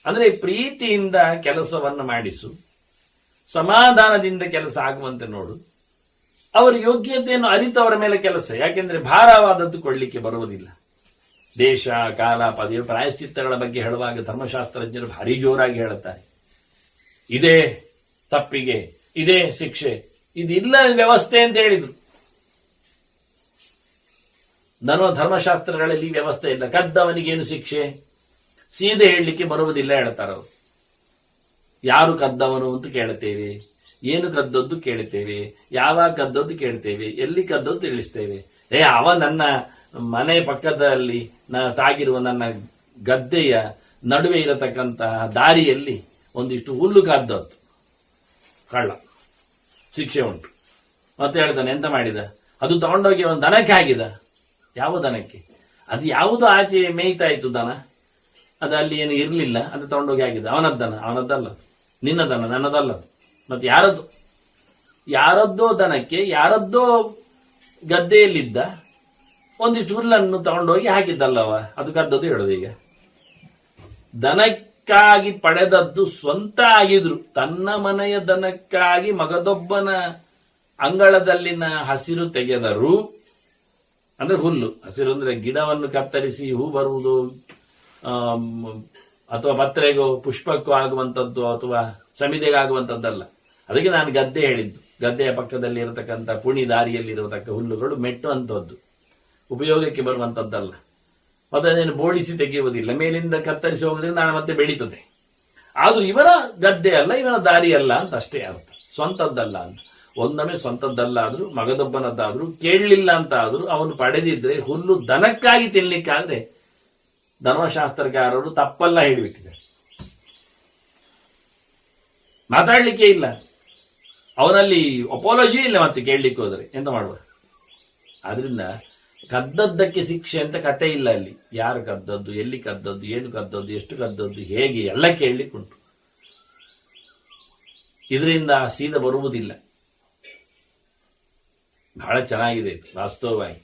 ಅಂದರೆ ಪ್ರೀತಿಯಿಂದ ಕೆಲಸವನ್ನು ಮಾಡಿಸು, ಸಮಾಧಾನದಿಂದ ಕೆಲಸ ಆಗುವಂತೆ ನೋಡು. ಅವರ ಯೋಗ್ಯತೆಯನ್ನು ಅರಿತವರ ಮೇಲೆ ಕೆಲಸ. ಯಾಕೆಂದ್ರೆ ಭಾರವಾದದ್ದು ಕೊಡ್ಲಿಕ್ಕೆ ಬರುವುದಿಲ್ಲ. ದೇಶ ಕಾಲ ಪದವಿ ಪ್ರಾಯಶ್ಚಿತ್ತಗಳ ಬಗ್ಗೆ ಹೇಳುವಾಗ ಧರ್ಮಶಾಸ್ತ್ರಜ್ಞರು ಭಾರಿ ಜೋರಾಗಿ ಹೇಳುತ್ತಾರೆ, ಇದೇ ತಪ್ಪಿಗೆ ಇದೇ ಶಿಕ್ಷೆ, ಇದಿಲ್ಲ ವ್ಯವಸ್ಥೆ ಅಂತ ಹೇಳಿದ್ರು. ಧರ್ಮಶಾಸ್ತ್ರಗಳಲ್ಲಿ ವ್ಯವಸ್ಥೆ ಇಲ್ಲ. ಕದ್ದವನಿಗೇನು ಶಿಕ್ಷೆ ಸೀದೆ ಹೇಳಲಿಕ್ಕೆ ಬರುವುದಿಲ್ಲ ಹೇಳ್ತಾರವರು. ಯಾರು ಕದ್ದವನು ಅಂತ ಕೇಳುತ್ತೇವೆ, ಏನು ಕದ್ದದ್ದು ಕೇಳುತ್ತೇವೆ, ಯಾವಾಗ ಕದ್ದದ್ದು ಕೇಳ್ತೇವೆ, ಎಲ್ಲಿ ಕದ್ದದ್ದು ತಿಳಿಸ್ತೇವೆ. ಅವ ನನ್ನ ಮನೆ ಪಕ್ಕದಲ್ಲಿ ತಾಗಿರುವ ನನ್ನ ಗದ್ದೆಯ ನಡುವೆ ಇರತಕ್ಕಂತಹ ದಾರಿಯಲ್ಲಿ ಒಂದಿಷ್ಟು ಹುಲ್ಲು ಕದ್ದದ್ದು, ಕಳ್ಳ, ಶಿಕ್ಷೆ ಉಂಟು. ಮತ್ತೆ ಹೇಳ್ತಾನೆ, ಎಂತ ಮಾಡಿದ, ಅದು ತಗೊಂಡೋಗಿ ಒಂದು ದನಕ್ಕೆ ಹಾಕಿದ. ಯಾವ ದನಕ್ಕೆ? ಅದು ಯಾವುದು ಆಚೆ ಮೇಯ್ತಾ ಇತ್ತು ದನ, ಅದು ಅಲ್ಲಿ ಏನು ಇರಲಿಲ್ಲ, ಅದು ತಗೊಂಡೋಗಿ ಹಾಕಿದ. ಅವನದ್ದನ, ಅವನದ್ದಲ್ಲ, ನಿನ್ನ ದನ, ನನ್ನದಲ್ಲ. ಮತ್ತೆ ಯಾರದ್ದೋ ದನಕ್ಕೆ ಯಾರದ್ದೋ ಗದ್ದೆಯಲ್ಲಿದ್ದ ಒಂದಿಷ್ಟು ಹುಲ್ಲನ್ನು ತಗೊಂಡೋಗಿ ಹಾಕಿದ್ದಲ್ಲವ, ಅದು ಕದ್ದದ್ದು ಹೇಳೋದು. ಈಗ ದನಕ್ಕಾಗಿ ಪಡೆದದ್ದು ಸ್ವಂತ ಆಗಿದ್ರು, ತನ್ನ ಮನೆಯ ದನಕ್ಕಾಗಿ ಮಗದೊಬ್ಬನ ಅಂಗಳದಲ್ಲಿನ ಹಸಿರು ತೆಗೆದರು. ಅಂದ್ರೆ ಹುಲ್ಲು, ಹಸಿರು ಅಂದ್ರೆ ಗಿಡವನ್ನು ಕತ್ತರಿಸಿ ಹೂ ಬರುವುದು, ಅಥವಾ ಪತ್ರೆಗೋ ಪುಷ್ಪಕ್ಕೂ ಆಗುವಂಥದ್ದು ಅಥವಾ ಸಮಿದೆಗಾಗುವಂಥದ್ದಲ್ಲ. ಅದಕ್ಕೆ ನಾನು ಗದ್ದೆ ಹೇಳಿದ್ದು. ಗದ್ದೆಯ ಪಕ್ಕದಲ್ಲಿ ಇರತಕ್ಕಂಥ ಪುಣಿ ದಾರಿಯಲ್ಲಿ ಇರತಕ್ಕ ಹುಲ್ಲುಗಳು ಮೆಟ್ಟು ಅಂತದ್ದು, ಉಪಯೋಗಕ್ಕೆ ಬರುವಂಥದ್ದಲ್ಲ. ಮತ್ತೆ ಅದನ್ನು ಬೋಳಿಸಿ ತೆಗೆಯುವುದಿಲ್ಲ, ಮೇಲಿಂದ ಕತ್ತರಿಸಿ ಹೋಗೋದ್ರಿಂದ ನಾನು ಮತ್ತೆ ಬೆಳೀತದೆ. ಆದ್ರೂ ಇವನ ಗದ್ದೆ ಅಲ್ಲ, ಇವನ ದಾರಿ ಅಲ್ಲ ಅಂತ ಅಷ್ಟೇ ಅರ್ಥ, ಸ್ವಂತದ್ದಲ್ಲ ಅಂತ. ಒಂದೊಮ್ಮೆ ಸ್ವಂತದ್ದಲ್ಲ ಆದ್ರೂ, ಮಗದೊಬ್ಬನದ್ದಾದ್ರೂ, ಕೇಳಲಿಲ್ಲ ಅಂತ ಆದ್ರೂ ಅವನು ಪಡೆದಿದ್ರೆ ಹುಲ್ಲು ದನಕ್ಕಾಗಿ ತಿನ್ಲಿಕ್ಕಾದ್ರೆ ಧರ್ಮಶಾಸ್ತ್ರಕಾರರು ತಪ್ಪಲ್ಲ ಹೇಳಿಬಿಟ್ಟಿದ್ದಾರೆ. ಮಾತಾಡ್ಲಿಕ್ಕೆ ಇಲ್ಲ, ಅವನಲ್ಲಿ ಅಪಾಲಜಿ ಇಲ್ಲ. ಮತ್ತೆ ಕೇಳಲಿಕ್ಕೆ ಹೋದರೆ ಎಂತ ಮಾಡುವ? ಆದ್ರಿಂದ ಕದ್ದದ್ದಕ್ಕೆ ಶಿಕ್ಷೆ ಅಂತ ಕತೆ ಇಲ್ಲ ಅಲ್ಲಿ. ಯಾರು ಕದ್ದದ್ದು, ಎಲ್ಲಿ ಕದ್ದದ್ದು, ಏನು ಕದ್ದದ್ದು, ಎಷ್ಟು ಕದ್ದದ್ದು, ಹೇಗೆ ಎಲ್ಲ ಕೇಳಲಿಕ್ಕುಂಟು. ಇದರಿಂದ ಸೀದ ಬರುವುದಿಲ್ಲ. ಬಹಳ ಚೆನ್ನಾಗಿದೆ ವಾಸ್ತವವಾಗಿ.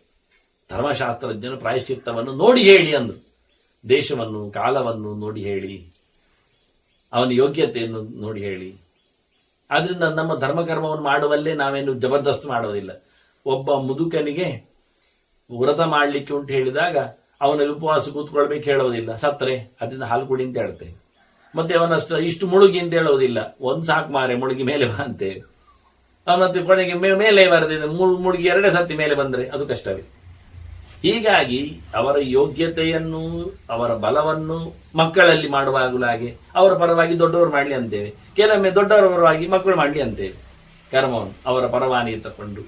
ಧರ್ಮಶಾಸ್ತ್ರಜ್ಞರು ಪ್ರಾಯಶ್ಚಿತ್ತವನ್ನು ನೋಡಿ ಹೇಳಿ ಅಂದರು. ದೇಶವನ್ನು ಕಾಲವನ್ನು ನೋಡಿ ಹೇಳಿ, ಅವನ ಯೋಗ್ಯತೆಯನ್ನು ನೋಡಿ ಹೇಳಿ. ಆದ್ರಿಂದ ನಮ್ಮ ಧರ್ಮಕರ್ಮವನ್ನು ಮಾಡುವಲ್ಲೇ ನಾವೇನು ಜಬರ್ದಸ್ತ್ ಮಾಡೋದಿಲ್ಲ. ಒಬ್ಬ ಮುದುಕನಿಗೆ ವ್ರತ ಮಾಡಲಿಕ್ಕೆ ಉಂಟು ಹೇಳಿದಾಗ ಅವನಲ್ಲಿ ಉಪವಾಸ ಕೂತ್ಕೊಳ್ಬೇಕು ಹೇಳೋದಿಲ್ಲ, ಸತ್ರೆ ಅದರಿಂದ ಹಾಲು ಕುಡಿ ಅಂತ ಹೇಳ್ತೇವೆ. ಮತ್ತೆ ಅವನಷ್ಟು ಇಷ್ಟು ಮುಳುಗಿ ಅಂತ ಹೇಳೋದಿಲ್ಲ, ಒಂದು ಸಾಕು ಮಾರೆ ಮುಳುಗಿ ಮೇಲೆ ಬಾ ಅಂತೇವೆ. ಅವನತ್ತೆ ಕೊನೆಗೆ ಮೇಲೆ ಬರದಿದೆ, ಮುಳುಗಿ 2 ಸರ್ತಿ ಮೇಲೆ ಬಂದರೆ ಅದು ಕಷ್ಟವೇ. ಹೀಗಾಗಿ ಅವರ ಯೋಗ್ಯತೆಯನ್ನು ಅವರ ಬಲವನ್ನು ಮಕ್ಕಳಲ್ಲಿ ಮಾಡುವಾಗಲೂ ಹಾಗೆ ಅವರ ಪರವಾಗಿ ದೊಡ್ಡವರು ಮಾಡಲಿ ಅಂತೇವೆ, ಕೆಲವೊಮ್ಮೆ ದೊಡ್ಡವರ ಪರವಾಗಿ ಮಕ್ಕಳು ಮಾಡಲಿ ಅಂತೇವೆ ಕರ್ಮವನ್ನು ಅವರ ಪರವಾನಗಿ ತಕೊಂಡು.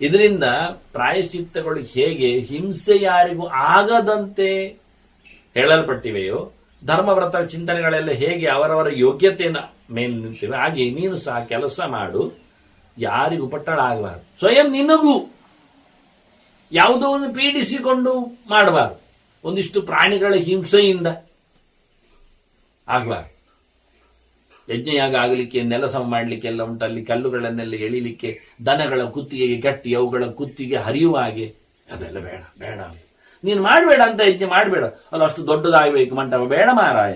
ಇದರಿಂದ ಪ್ರಾಯಶ್ಚಿತ್ತಗಳು ಹೇಗೆ ಹಿಂಸೆ ಯಾರಿಗೂ ಆಗದಂತೆ ಹೇಳಲ್ಪಟ್ಟಿವೆಯೋ, ಧರ್ಮವ್ರತ ಚಿಂತನೆಗಳೆಲ್ಲ ಹೇಗೆ ಅವರವರ ಯೋಗ್ಯತೆಯನ್ನು ಮೇಲೆ ನಿಂತಿವೆ, ಹಾಗೆ ನೀನು ಸಹ ಕೆಲಸ ಮಾಡು, ಯಾರಿಗೂ ಪಟ್ಟಣ ಆಗಬಾರದು. ಸ್ವಯಂ ನಿನಗೂ ಯಾವುದೋ ಒಂದು ಪೀಡಿಸಿಕೊಂಡು ಮಾಡಬಾರದು. ಒಂದಿಷ್ಟು ಪ್ರಾಣಿಗಳ ಹಿಂಸೆಯಿಂದ ಆಗಬಾರದು. ಯಜ್ಞಯಾಗ ಆಗಲಿಕ್ಕೆ, ನೆಲ ಸಮ ಮಾಡಲಿಕ್ಕೆ ಎಲ್ಲ ಉಂಟು. ಅಲ್ಲಿ ಕಲ್ಲುಗಳನ್ನೆಲ್ಲ ಎಳಿಲಿಕ್ಕೆ, ದನಗಳ ಕುತ್ತಿಗೆಗೆ ಗಟ್ಟಿ ಅವುಗಳ ಕುತ್ತಿಗೆ ಹರಿಯುವ ಹಾಗೆ ಅದೆಲ್ಲ ಬೇಡ ಬೇಡ. ನೀನು ಮಾಡಬೇಡ ಅಂತ ಯಜ್ಞ ಮಾಡಬೇಡ. ಅಲ್ಲ ಅಷ್ಟು ದೊಡ್ಡದಾಗಬೇಕು ಮಂಟಪ, ಬೇಡ ಮಾರಾಯ.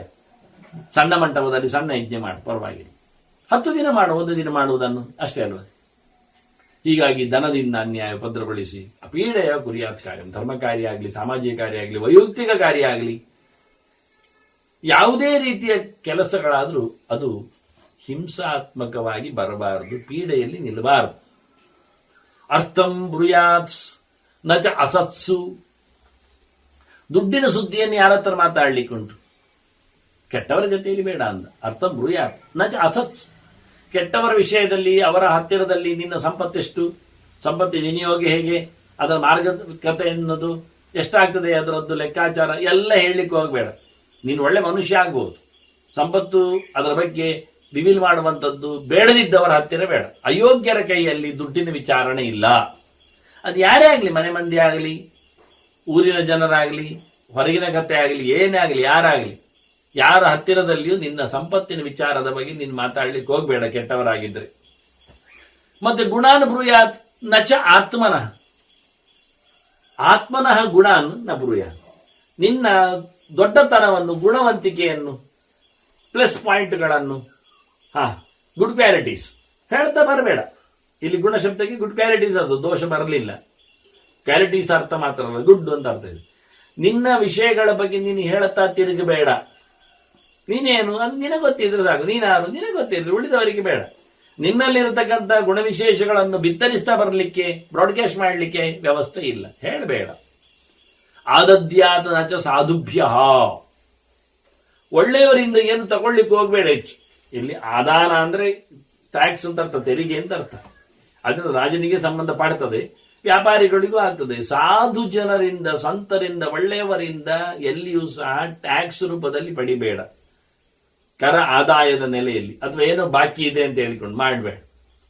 ಸಣ್ಣ ಮಂಟಪದಲ್ಲಿ ಸಣ್ಣ ಯಜ್ಞ ಮಾಡು, ಪರವಾಗಿಲ್ಲ. 10 ದಿನ ಮಾಡು, 1 ದಿನ ಮಾಡುವುದನ್ನು ಅಷ್ಟೇ ಅಲ್ವ. ಹೀಗಾಗಿ ದನದಿಂದ ಅನ್ಯಾಯ ಉಪದ್ರವಗೊಳಿಸಿ ಅಪೀಡೆಯ ಕುರಿಯಾತ್ ಕಾರ್ಯ, ಧರ್ಮ ಕಾರ್ಯ ಆಗಲಿ, ಸಾಮಾಜಿಕ ಕಾರ್ಯ ಆಗಲಿ, ವೈಯಕ್ತಿಕ ಕಾರ್ಯ ಆಗಲಿ, ಯಾವುದೇ ರೀತಿಯ ಕೆಲಸಗಳಾದರೂ ಅದು ಹಿಂಸಾತ್ಮಕವಾಗಿ ಬರಬಾರದು, ಪೀಡೆಯಲ್ಲಿ ನಿಲ್ಲಬಾರದು. ಅರ್ಥಂ ಬ್ರೂಯಾತ್ ನಚ ಅಸತ್ಸು. ದುಡ್ಡಿನ ಸುದ್ದಿಯನ್ನು ಯಾರ ಹತ್ರ ಮಾತಾಡ್ಲಿಕ್ಕುಂಟು, ಕೆಟ್ಟವರ ಜೊತೆಯಲ್ಲಿ ಬೇಡ ಅಂದ. ಅರ್ಥಂ ಬ್ರೂಯಾತ್ ನಚ ಅಸತ್ಸು. ಕೆಟ್ಟವರ ವಿಷಯದಲ್ಲಿ, ಅವರ ಹತ್ತಿರದಲ್ಲಿ ನಿನ್ನ ಸಂಪತ್ತೆಷ್ಟು, ಸಂಪತ್ತಿ ವಿನಿಯೋಗ ಹೇಗೆ, ಅದರ ಮಾರ್ಗಕತೆ ಎನ್ನುವುದು ಎಷ್ಟಾಗ್ತದೆ, ಅದರದ್ದು ಲೆಕ್ಕಾಚಾರ ಎಲ್ಲ ಹೇಳಲಿಕ್ಕೆ ಹೋಗಬೇಡ. ನೀನು ಒಳ್ಳೆ ಮನುಷ್ಯ ಆಗ್ಬೋದು, ಸಂಪತ್ತು ಅದರ ಬಗ್ಗೆ ಬಿವಿಲ್ ಮಾಡುವಂಥದ್ದು ಬೇಡದಿದ್ದವರ ಹತ್ತಿರ ಬೇಡ. ಅಯೋಗ್ಯರ ಕೈಯಲ್ಲಿ ದುಡ್ಡಿನ ವಿಚಾರಣೆ ಇಲ್ಲ. ಅದು ಯಾರೇ ಆಗಲಿ, ಮನೆ ಮಂದಿ ಆಗಲಿ, ಊರಿನ ಜನರಾಗಲಿ, ಹೊರಗಿನ ಕತೆ ಆಗಲಿ, ಏನೇ ಆಗಲಿ, ಯಾರಾಗಲಿ, ಯಾರ ಹತ್ತಿರದಲ್ಲಿಯೂ ನಿನ್ನ ಸಂಪತ್ತಿನ ವಿಚಾರದ ಬಗ್ಗೆ ನೀನು ಮಾತಾಡ್ಲಿಕ್ಕೆ ಹೋಗಬೇಡ ಕೆಟ್ಟವರಾಗಿದ್ರೆ. ಮತ್ತೆ ಗುಣಾನುಬ್ರೂಯಾತ್ ನಚ ಆತ್ಮನಃ. ಆತ್ಮನಃ ಗುಣಾನ್ ನ ಬ್ರೂಯಾತ್. ನಿನ್ನ ದೊಡ್ಡತನವನ್ನು, ಗುಣವಂತಿಕೆಯನ್ನು, ಪ್ಲಸ್ ಪಾಯಿಂಟ್ಗಳನ್ನು, ಗುಡ್ ಕ್ವಾಲಿಟೀಸ್ ಹೇಳ್ತಾ ಬರಬೇಡ. ಇಲ್ಲಿ ಗುಣ ಶಬ್ದಕ್ಕೆ ಗುಡ್ ಕ್ವಾಲಿಟೀಸ್, ಅದು ದೋಷ ಬರಲಿಲ್ಲ. ಕ್ವಾಲಿಟೀಸ್ ಅರ್ಥ ಮಾತ್ರ ಅಲ್ಲ, ಗುಡ್ ಅಂತ ಅರ್ಥ ಇದೆ. ನಿನ್ನ ವಿಷಯಗಳ ಬಗ್ಗೆ ನೀನು ಹೇಳುತ್ತಾ ತಿರುಗಬೇಡ. ನೀನೇನು ಅದು ನಿನಗೆ ಗೊತ್ತಿದ್ರೆ ಸಾಕು. ನೀನಾರು ನಿನಗೆ ಗೊತ್ತಿದ್ರೆ ಉಳಿದವರಿಗೆ ಬೇಡ. ನಿನ್ನಲ್ಲಿರತಕ್ಕಂಥ ಗುಣವಿಶೇಷಗಳನ್ನು ಬಿತ್ತರಿಸ್ತಾ ಬರಲಿಕ್ಕೆ, ಬ್ರಾಡ್ಕಾಸ್ಟ್ ಮಾಡಲಿಕ್ಕೆ ವ್ಯವಸ್ಥೆ ಇಲ್ಲ, ಹೇಳಬೇಡ. ಆದದ್ಯಾತ ನಚ ಸಾಧುಭ್ಯ. ಒಳ್ಳೆಯವರಿಂದ ಏನು ತಗೊಳ್ಳಿಕ್ಕೆ ಹೋಗ್ಬೇಡ ಹೆಚ್ಚು. ಇಲ್ಲಿ ಆದಾನ ಅಂದ್ರೆ ಟ್ಯಾಕ್ಸ್ ಅಂತ ಅರ್ಥ, ತೆರಿಗೆ ಅಂತ ಅರ್ಥ. ಅದನ್ನು ರಾಜನಿಗೆ ಸಂಬಂಧ ಪಡ್ತದೆ, ವ್ಯಾಪಾರಿಗಳಿಗೂ ಆಗ್ತದೆ. ಸಾಧು ಜನರಿಂದ, ಸಂತರಿಂದ, ಒಳ್ಳೆಯವರಿಂದ ಎಲ್ಲಿಯೂ ಸಹ ಟ್ಯಾಕ್ಸ್ ರೂಪದಲ್ಲಿ ಪಡಿಬೇಡ. ಕರ ಆದಾಯದ ನೆಲೆಯಲ್ಲಿ ಅಥವಾ ಏನೋ ಬಾಕಿ ಇದೆ ಅಂತ ಹೇಳಿಕೊಂಡು ಮಾಡಬೇಡ.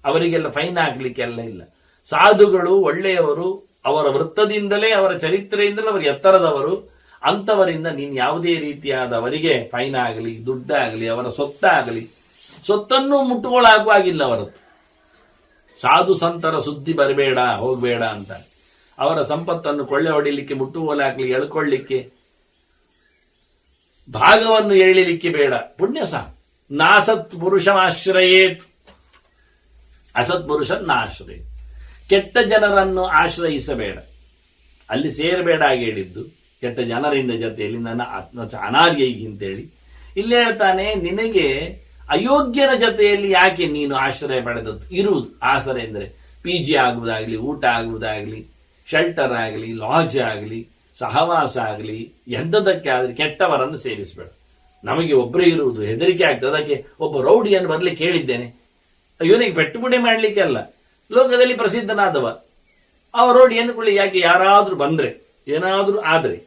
ಅವರಿಗೆಲ್ಲ ಫೈನ್ ಹಾಕ್ಲಿಕ್ಕೆಲ್ಲ ಇಲ್ಲ. ಸಾಧುಗಳು, ಒಳ್ಳೆಯವರು, ಅವರ ವೃತ್ತದಿಂದಲೇ, ಅವರ ಚರಿತ್ರೆಯಿಂದಲೇ ಅವರು ಎತ್ತರದವರು. ಅಂಥವರಿಂದ ನೀನು ಯಾವುದೇ ರೀತಿಯಾದವರಿಗೆ ಫೈನ್ ಆಗಲಿ, ದುಡ್ಡಾಗಲಿ, ಅವರ ಸೊತ್ತಾಗಲಿ, ಸೊತ್ತನ್ನು ಮುಟ್ಟುಕೊಳ್ಳಾಗುವಾಗಿಲ್ಲ ಅವರದ್ದು. ಸಾಧು ಸಂತರ ಸುದ್ದಿ ಬರಬೇಡ, ಹೋಗಬೇಡ ಅಂತ. ಅವರ ಸಂಪತ್ತನ್ನು ಕೊಳ್ಳೆ ಹೊಡಿಲಿಕ್ಕೆ, ಮುಟ್ಟುಗೋಲಾಗ್ಲಿ, ಎಳ್ಕೊಳ್ಳಿಕ್ಕೆ, ಭಾಗವನ್ನು ಎಳಿಲಿಕ್ಕೆ ಬೇಡ. ಪುಣ್ಯ ಸಹ ನಾಸತ್ ಪುರುಷಮಾಶ್ರಯೇತ್. ಅಸತ್ ಪುರುಷ ನಾಶ್ರಯ. ಕೆಟ್ಟ ಜನರನ್ನು ಆಶ್ರಯಿಸಬೇಡ, ಅಲ್ಲಿ ಸೇರಬೇಡ ಆಗಿ ಹೇಳಿದ್ದು. ಕೆಟ್ಟ ಜನರಿಂದ ಜೊತೆಯಲ್ಲಿ ನನ್ನ ಅನಾರ್ಯೈಗಿ ಅಂತೇಳಿ ಇಲ್ಲಿ ಹೇಳ್ತಾನೆ. ನಿನಗೆ ಅಯೋಗ್ಯರ ಜೊತೆಯಲ್ಲಿ ಯಾಕೆ ನೀನು ಆಶ್ರಯ ಪಡೆದದ್ದು ಇರುವುದು? ಆಶ್ರಯ ಎಂದರೆ PG ಆಗುವುದಾಗಲಿ, ಊಟ ಆಗುವುದಾಗಲಿ, ಶೆಲ್ಟರ್ ಆಗಲಿ, ಲಾಡ್ಜ್ ಆಗಲಿ, ಸಹವಾಸ ಆಗಲಿ, ಎಂಥದಕ್ಕೆ ಆದರೆ ಕೆಟ್ಟವರನ್ನು ಸೇರಿಸಬೇಡ. ನಮಗೆ ಒಬ್ಬರೇ ಇರುವುದು ಹೆದರಿಕೆ ಆಗ್ತದೆ. ಅದಕ್ಕೆ ಒಬ್ಬ ರೌಡಿಯನ್ನು ಬರ್ಲಿಕ್ಕೆ ಹೇಳಿದ್ದೇನೆ, ಇವನಿಗೆ ಪೆಟ್ಟುಪುಡಿ ಮಾಡಲಿಕ್ಕೆ ಅಲ್ಲ, ಲೋಕದಲ್ಲಿ ಪ್ರಸಿದ್ಧನಾದವ. ಅವ ರೌಡಿ ಎಂದುಕೊಳ್ಳಿ, ಯಾಕೆ ಯಾರಾದ್ರೂ ಬಂದ್ರೆ, ಏನಾದ್ರೂ ಆದ್ರೆ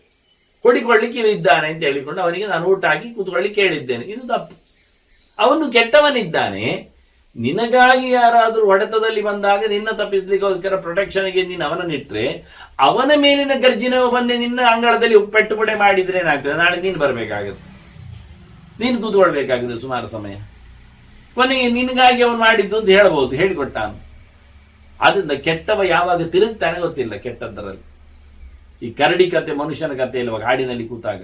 ಹೊಡಿಕೊಳ್ಳಿಕ್ಕೆ ಇದ್ದಾನೆ ಅಂತ ಹೇಳಿಕೊಂಡು ಅವನಿಗೆ ನಾನು ಊಟ ಹಾಕಿ ಕೂತ್ಕೊಳ್ಳಿಕ್ಕೆ ಹೇಳಿದ್ದೇನೆ. ಇದು ತಪ್ಪು. ಅವನು ಕೆಟ್ಟವನಿದ್ದಾನೆ. ನಿನಗಾಗಿ ಯಾರಾದ್ರೂ ಹೊಡೆತದಲ್ಲಿ ಬಂದಾಗ ನಿನ್ನ ತಪ್ಪಿಸ್ಲಿಕ್ಕೋಸ್ಕರ ಪ್ರೊಟೆಕ್ಷನ್ಗೆ ನೀನು ಅವನನ್ನಿಟ್ರೆ, ಅವನ ಮೇಲಿನ ಗರ್ಜಿನವು ಬಂದೆ ನಿನ್ನ ಅಂಗಳದಲ್ಲಿ ಪೆಟ್ಟುಪುಡೆ ಮಾಡಿದ್ರೆ ಏನಾಗ್ತದೆ? ನಾಳೆ ನೀನು ಬರಬೇಕಾಗುತ್ತೆ, ನೀನು ಕೂತ್ಕೊಳ್ಬೇಕಾಗಿದೆ ಸುಮಾರು ಸಮಯ. ಕೊನೆಗೆ ನಿನಗಾಗಿ ಅವನು ಮಾಡಿದ್ದು ಅಂತ ಹೇಳ್ಬೋದು, ಹೇಳಿಕೊಟ್ಟಾನು. ಆದ್ರಿಂದ ಕೆಟ್ಟವ ಯಾವಾಗ ತಿರುಗ್ತಾನೆ ಗೊತ್ತಿಲ್ಲ ಕೆಟ್ಟದ್ದರಲ್ಲಿ. ಈ ಕರಡಿ ಕತೆ ಮನುಷ್ಯನ ಕತೆ ಇಲ್ವಾಗ ಕಾಡಿನಲ್ಲಿ ಕೂತಾಗ,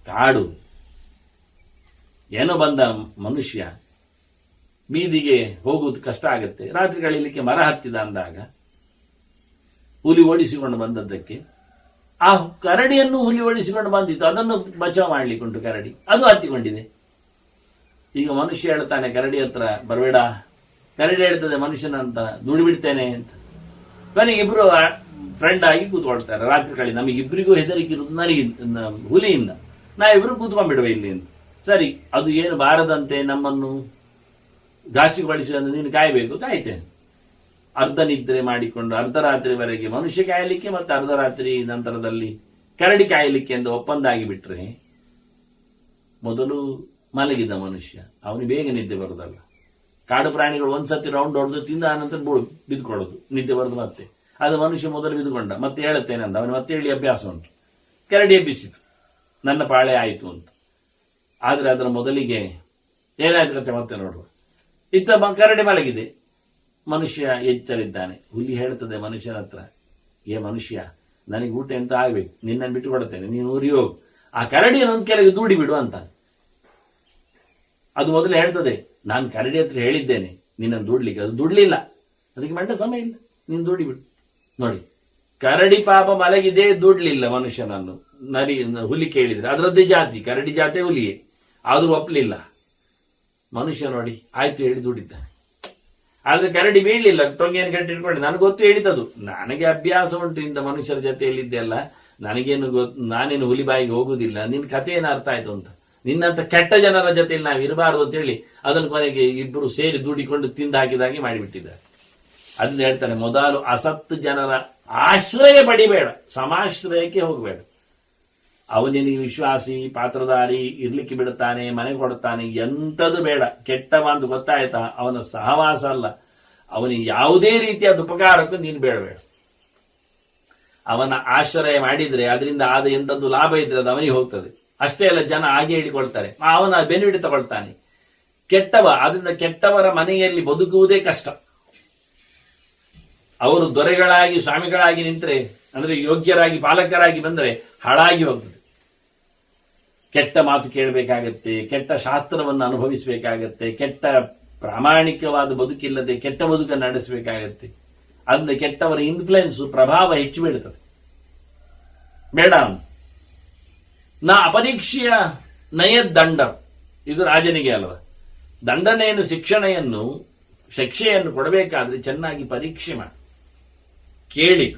ಕಾಡು ಏನೋ ಬಂದ ಮನುಷ್ಯ ಬೀದಿಗೆ ಹೋಗುವುದು ಕಷ್ಟ ಆಗುತ್ತೆ, ರಾತ್ರಿ ಕಳೀಲಿಕ್ಕೆ ಮರ ಹತ್ತಿದ ಅಂದಾಗ ಹುಲಿ ಓಡಿಸಿಕೊಂಡು ಬಂದದ್ದಕ್ಕೆ ಆ ಕರಡಿಯನ್ನು ಹುಲಿ ಓಡಿಸಿಕೊಂಡು ಬಂದಿತ್ತು, ಅದನ್ನು ಬಚಾವ್ ಮಾಡ್ಲಿಕ್ಕುಂಟು ಕರಡಿ, ಅದು ಹತ್ತಿಕೊಂಡಿದೆ. ಈಗ ಮನುಷ್ಯ ಹೇಳ್ತಾನೆ ಕರಡಿ ಹತ್ರ ಬರಬೇಡ, ಕರಡಿ ಹೇಳ್ತದೆ ಮನುಷ್ಯನಂತ ದುಡಿಬಿಡ್ತೇನೆ ಅಂತ. ಕೊನೆಗೆ ಇಬ್ರು ಫ್ರೆಂಡ್ ಆಗಿ ಕೂತ್ಕೊಳ್ತಾರೆ ರಾತ್ರಿ ಕಳಿ. ನಮಗಿಬ್ಬರಿಗೂ ಹೆದರಿಕೆ ಇರುವುದು ನನಗೆ ಹುಲಿಯಿಂದ, ನಾವಿಬ್ರು ಕೂತ್ಕೊಂಡ್ಬಿಡುವೆ ಇಲ್ಲಿ ಅಂತ. ಸರಿ, ಅದು ಏನು ಬಾರದಂತೆ ನಮ್ಮನ್ನು ಘಾಸಿಗೊಳಿಸಿ ನೀನು ಕಾಯ್ಬೇಕು, ಕಾಯ್ತೇನೆ. ಅರ್ಧ ನಿದ್ರೆ ಮಾಡಿಕೊಂಡು ಅರ್ಧರಾತ್ರಿವರೆಗೆ ಮನುಷ್ಯ ಕಾಯಲಿಕ್ಕೆ ಮತ್ತೆ ಅರ್ಧರಾತ್ರಿ ನಂತರದಲ್ಲಿ ಕರಡಿ ಕಾಯಲಿಕ್ಕೆ ಎಂದು ಒಪ್ಪಂದ ಆಗಿಬಿಟ್ರೆ, ಮೊದಲು ಮಲಗಿದ ಮನುಷ್ಯ ಅವನು ಬೇಗ ನಿದ್ದೆ ಬರುದಲ್ಲ. ಕಾಡು ಪ್ರಾಣಿಗಳು ಒಂದ್ಸತಿ ರೌಂಡ್ ಹೊಡೆದು ತಿಂದ ಆನಂತರ ಬಿದ್ದುಕೊಳ್ಳೋದು, ನಿದ್ದೆ ಬರೋದು. ಮತ್ತೆ ಅದು ಮನುಷ್ಯ ಮೊದಲು ಬಿದ್ದುಕೊಂಡ, ಮತ್ತೆ ಹೇಳುತ್ತೇನೆ ಅಂತ ಅವನು ಮತ್ತೆ ಹೇಳಿ ಅಭ್ಯಾಸ ಉಂಟು. ಕರಡಿ ಎಬ್ಬಿಸಿತು, ನನ್ನ ಪಾಳೆ ಆಯಿತು ಅಂತ. ಆದ್ರೆ ಅದರ ಮೊದಲಿಗೆ ಏನಾಯ್ತು ಕತೆ ಮತ್ತೆ ನೋಡುವ. ಇತ್ತ ಕರಡಿ ಮಲಗಿದೆ, ಮನುಷ್ಯ ಎಚ್ಚರಿದ್ದಾನೆ. ಹುಲಿ ಹೇಳ್ತದೆ ಮನುಷ್ಯನ ಹತ್ರ, ಏ ಮನುಷ್ಯ, ನನಗೆ ಊಟ ಎಂತ ಆಗ್ಬೇಕು, ನಿನ್ನನ್ನು ಬಿಟ್ಟು ಕೊಡ್ತೇನೆ, ನೀನು ಊರಿ ಹೋಗು, ಆ ಕರಡಿಯನ್ನು ಒಂದು ಕೆಳಗೆ ದೂಡಿ ಬಿಡು ಅಂತ. ಅದು ಮೊದಲು ಹೇಳ್ತದೆ, ನಾನು ಕರಡಿ ಹತ್ರ ಹೇಳಿದ್ದೇನೆ ನಿನ್ನನ್ನು ದೂಡ್ಲಿಕ್ಕೆ, ಅದು ದುಡ್ಲಿಲ್ಲ, ಅದಕ್ಕೆ ಮಂಡ ಸಮಯ ಇಲ್ಲ, ನೀನು ದೂಡಿ ಬಿಡು. ನೋಡಿ, ಕರಡಿ ಪಾಪ ಮಲಗಿದೆ, ದೂಡ್ಲಿಲ್ಲ ಮನುಷ್ಯನನ್ನು. ಹುಲಿ ಕೇಳಿದ್ರೆ ಅದರದ್ದೇ ಜಾತಿ, ಕರಡಿ ಜಾತಿ ಹುಲಿಯೇ, ಆದ್ರೂ ಒಪ್ಪಲಿಲ್ಲ. ಮನುಷ್ಯ ನೋಡಿ ಆಯ್ತು ಹೇಳಿ ದೂಡಿದ್ದಾನೆ. ಆದ್ರೆ ಕರಡಿ ಬೀಳಲಿಲ್ಲ, ಟೊಂಗೆಯನ್ನು ಗಟ್ಟಿ ಇಟ್ಕೊಂಡು. ನನಗೆ ಗೊತ್ತು ಹೇಳಿತದು, ನನಗೆ ಅಭ್ಯಾಸ ಉಂಟು ಇಂದ ಮನುಷ್ಯರ ಜೊತೆಯಲ್ಲಿದ್ದೆ ಅಲ್ಲ, ನನಗೇನು ನಾನೇನು ಹುಲಿ ಬಾಯಿಗೆ ಹೋಗುದಿಲ್ಲ. ನಿನ್ ಕಥೆ ಏನು ಅರ್ಥ ಆಯ್ತು ಅಂತ. ನಿನ್ನಂತ ಕೆಟ್ಟ ಜನರ ಜೊತೆಯಲ್ಲಿ ನಾವು ಇರಬಾರದು ಅಂತ ಹೇಳಿ ಅದನ್ನು ಕೊನೆಗೆ ಇಬ್ಬರು ಸೇರಿ ದೂಡಿಕೊಂಡು ತಿಂದು ಹಾಕಿದಾಗಿ ಮಾಡಿಬಿಟ್ಟಿದ್ದಾರೆ. ಅದನ್ನ ಹೇಳ್ತಾರೆ, ಮೊದಲು ಅಸತ್ತು ಜನರ ಆಶ್ರಯ ಪಡಿಬೇಡ, ಸಮಾಶ್ರಯಕ್ಕೆ ಹೋಗಬೇಡ. ಅವನಿಗೆ ವಿಶ್ವಾಸಿ ಪಾತ್ರಧಾರಿ ಇರ್ಲಿಕ್ಕೆ ಬಿಡುತ್ತಾನೆ, ಮನೆ ಕೊಡುತ್ತಾನೆ, ಎಂಥದ್ದು ಬೇಡ. ಕೆಟ್ಟವ ಅಂತ ಗೊತ್ತಾಯ್ತಾ ಅವನ ಸಹವಾಸ ಅಲ್ಲ, ಅವನಿಗೆ ಯಾವುದೇ ರೀತಿಯಾದ ಉಪಕಾರಕ್ಕೂ ನೀನು ಬೇಡಬೇಡ. ಅವನ ಆಶ್ರಯ ಮಾಡಿದ್ರೆ ಅದರಿಂದ ಆದ ಎಂಥದ್ದು ಲಾಭ ಇದ್ರೆ ಅದು ಅವನಿಗೆ ಹೋಗ್ತದೆ. ಅಷ್ಟೇ ಅಲ್ಲ, ಜನ ಹಾಗೆ ಹೇಳಿಕೊಳ್ತಾರೆ, ಅವನ ಬೆನಿಫಿಟ್ ತಗೊಳ್ತಾನೆ. ಕೆಟ್ಟವ, ಅದರಿಂದ ಕೆಟ್ಟವರ ಮನೆಯಲ್ಲಿ ಬದುಕುವುದೇ ಕಷ್ಟ. ಅವರು ದೊರೆಗಳಾಗಿ ಸ್ವಾಮಿಗಳಾಗಿ ನಿಂತರೆ, ಅಂದ್ರೆ ಯೋಗ್ಯರಾಗಿ ಪಾಲಕರಾಗಿ ಬಂದರೆ ಹಾಳಾಗಿ ಹೋಗ್ತದೆ. ಕೆಟ್ಟ ಮಾತು ಕೇಳಬೇಕಾಗತ್ತೆ, ಕೆಟ್ಟ ಶಾಸ್ತ್ರವನ್ನು ಅನುಭವಿಸಬೇಕಾಗತ್ತೆ, ಕೆಟ್ಟ ಪ್ರಾಮಾಣಿಕವಾದ ಬದುಕಿಲ್ಲದೆ ಕೆಟ್ಟ ಬದುಕನ್ನು ನಡೆಸಬೇಕಾಗತ್ತೆ. ಅದರಿಂದ ಕೆಟ್ಟವರ ಇನ್ಫ್ಲುಯೆನ್ಸ್, ಪ್ರಭಾವ ಹೆಚ್ಚು ಬೀಳ್ತದೆ. ಬೇಡ. ನಾ ಅಪರೀಕ್ಷೆಯ ನಯ ದಂಡ, ಇದು ರಾಜನಿಗೆ ಅಲ್ವಾ. ದಂಡನೆಯನ್ನು, ಶಿಕ್ಷೆಯನ್ನು ಕೊಡಬೇಕಾದ್ರೆ ಚೆನ್ನಾಗಿ ಪರೀಕ್ಷೆ ಮಾಡಿ ಕೇಳಿ,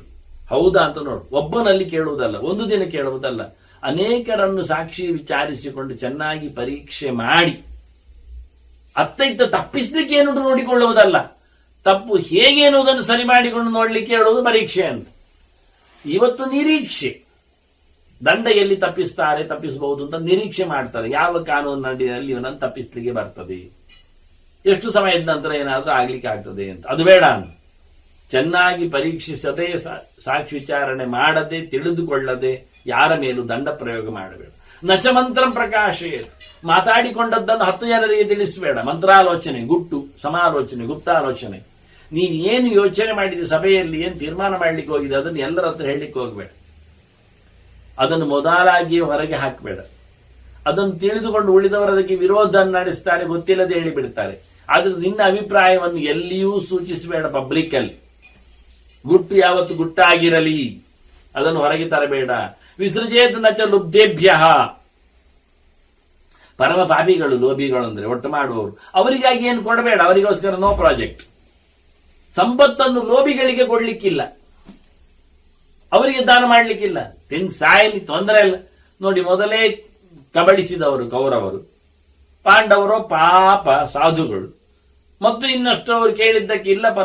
ಹೌದಾ ಅಂತ ನೋಡು. ಒಬ್ಬನಲ್ಲಿ ಕೇಳುವುದಲ್ಲ, ಒಂದು ದಿನ ಕೇಳುವುದಲ್ಲ, ಅನೇಕರನ್ನು ಸಾಕ್ಷಿ ವಿಚಾರಿಸಿಕೊಂಡು ಚೆನ್ನಾಗಿ ಪರೀಕ್ಷೆ ಮಾಡಿ ಅತ್ತ ಇತ್ತ ತಪ್ಪಿಸ್ಲಿಕ್ಕೆ ಏನು ನೋಡಿಕೊಳ್ಳುವುದಲ್ಲ, ತಪ್ಪು ಹೇಗೆ ಎನ್ನುವುದನ್ನು ಸರಿ ಮಾಡಿಕೊಂಡು ನೋಡ್ಲಿಕ್ಕೆ ಹೇಳುವುದು ಪರೀಕ್ಷೆ ಅಂತ. ಇವತ್ತು ನಿರೀಕ್ಷೆ, ದಂಡ ಎಲ್ಲಿ ತಪ್ಪಿಸಬಹುದು ಅಂತ ನಿರೀಕ್ಷೆ ಮಾಡ್ತಾರೆ. ಯಾವ ಕಾನೂನಿನಲ್ಲಿ ಇವನನ್ನು ತಪ್ಪಿಸ್ಲಿಕ್ಕೆ ಬರ್ತದೆ, ಎಷ್ಟು ಸಮಯದ ನಂತರ ಏನಾದ್ರೂ ಆಗ್ಲಿಕ್ಕೆ ಆಗ್ತದೆ ಅಂತ. ಅದು ಬೇಡ ಅಂತ ಚೆನ್ನಾಗಿ ಪರೀಕ್ಷಿಸದೆ, ಸಾಕ್ಷಿ ವಿಚಾರಣೆ ಮಾಡದೆ, ತಿಳಿದುಕೊಳ್ಳದೆ ಯಾರ ಮೇಲೂ ದಂಡ ಪ್ರಯೋಗ ಮಾಡಬೇಡ. ನಚ ಮಂತ್ರಂ ಪ್ರಕಾಶೇ, ಮಾತಾಡಿಕೊಂಡದ್ದನ್ನು 10 ಜನರಿಗೆ ತಿಳಿಸಬೇಡ. ಮಂತ್ರಾಲೋಚನೆ, ಗುಟ್ಟು ಸಮಾಲೋಚನೆ, ಗುಪ್ತಾಲೋಚನೆ. ನೀನು ಏನು ಯೋಚನೆ ಮಾಡಿದ ಸಭೆಯಲ್ಲಿ, ಏನು ತೀರ್ಮಾನ ಮಾಡ್ಲಿಕ್ಕೆ ಹೋಗಿದೆ ಅದನ್ನು ಎಲ್ಲರ ಹತ್ರ ಹೇಳಲಿಕ್ಕೆ ಹೋಗಬೇಡ. ಅದನ್ನು ಮೊದಲಾಗಿ ಹೊರಗೆ ಹಾಕಬೇಡ. ಅದನ್ನು ತಿಳಿದುಕೊಂಡು ಉಳಿದವರು ಅದಕ್ಕೆ ವಿರೋಧ ನಡೆಸ್ತಾರೆ, ಗೊತ್ತಿಲ್ಲದೆ ಹೇಳಿಬಿಡ್ತಾರೆ. ಆದ್ರೆ ನಿನ್ನ ಅಭಿಪ್ರಾಯವನ್ನು ಎಲ್ಲಿಯೂ ಸೂಚಿಸಬೇಡ ಪಬ್ಲಿಕ್ ಅಲ್ಲಿ. ಗುಟ್ಟು ಯಾವತ್ತು ಗುಟ್ಟಾಗಿರಲಿ, ಅದನ್ನು ಹೊರಗೆ ತರಬೇಡ. ವಿಸೃಜೇತ್ ನಚ ಲುಬ್ಧೇಭ್ಯ, ಪರಮ ಪಾಪಿಗಳು, ಲೋಭಿಗಳು ಅಂದ್ರೆ ಒಟ್ಟು ಮಾಡುವವರು, ಅವರಿಗಾಗಿ ಏನು ಕೊಡಬೇಡ, ಅವರಿಗೋಸ್ಕರ ನೋ ಪ್ರಾಜೆಕ್ಟ್. ಸಂಪತ್ತನ್ನು ಲೋಭಿಗಳಿಗೆ ಕೊಡ್ಲಿಕ್ಕಿಲ್ಲ, ಅವರಿಗೆ ದಾನ ಮಾಡ್ಲಿಕ್ಕಿಲ್ಲ. ಸಾಯಲಿ, ತೊಂದರೆ ಇಲ್ಲ. ನೋಡಿ, ಮೊದಲೇ ಕಬಳಿಸಿದವರು ಕೌರವರು, ಪಾಂಡವರು ಪಾಪ ಸಾಧುಗಳು. ಮತ್ತು ಇನ್ನಷ್ಟು ಅವ್ರು ಕೇಳಿದ್ದಕ್ಕೆ, ಇಲ್ಲಪ್ಪ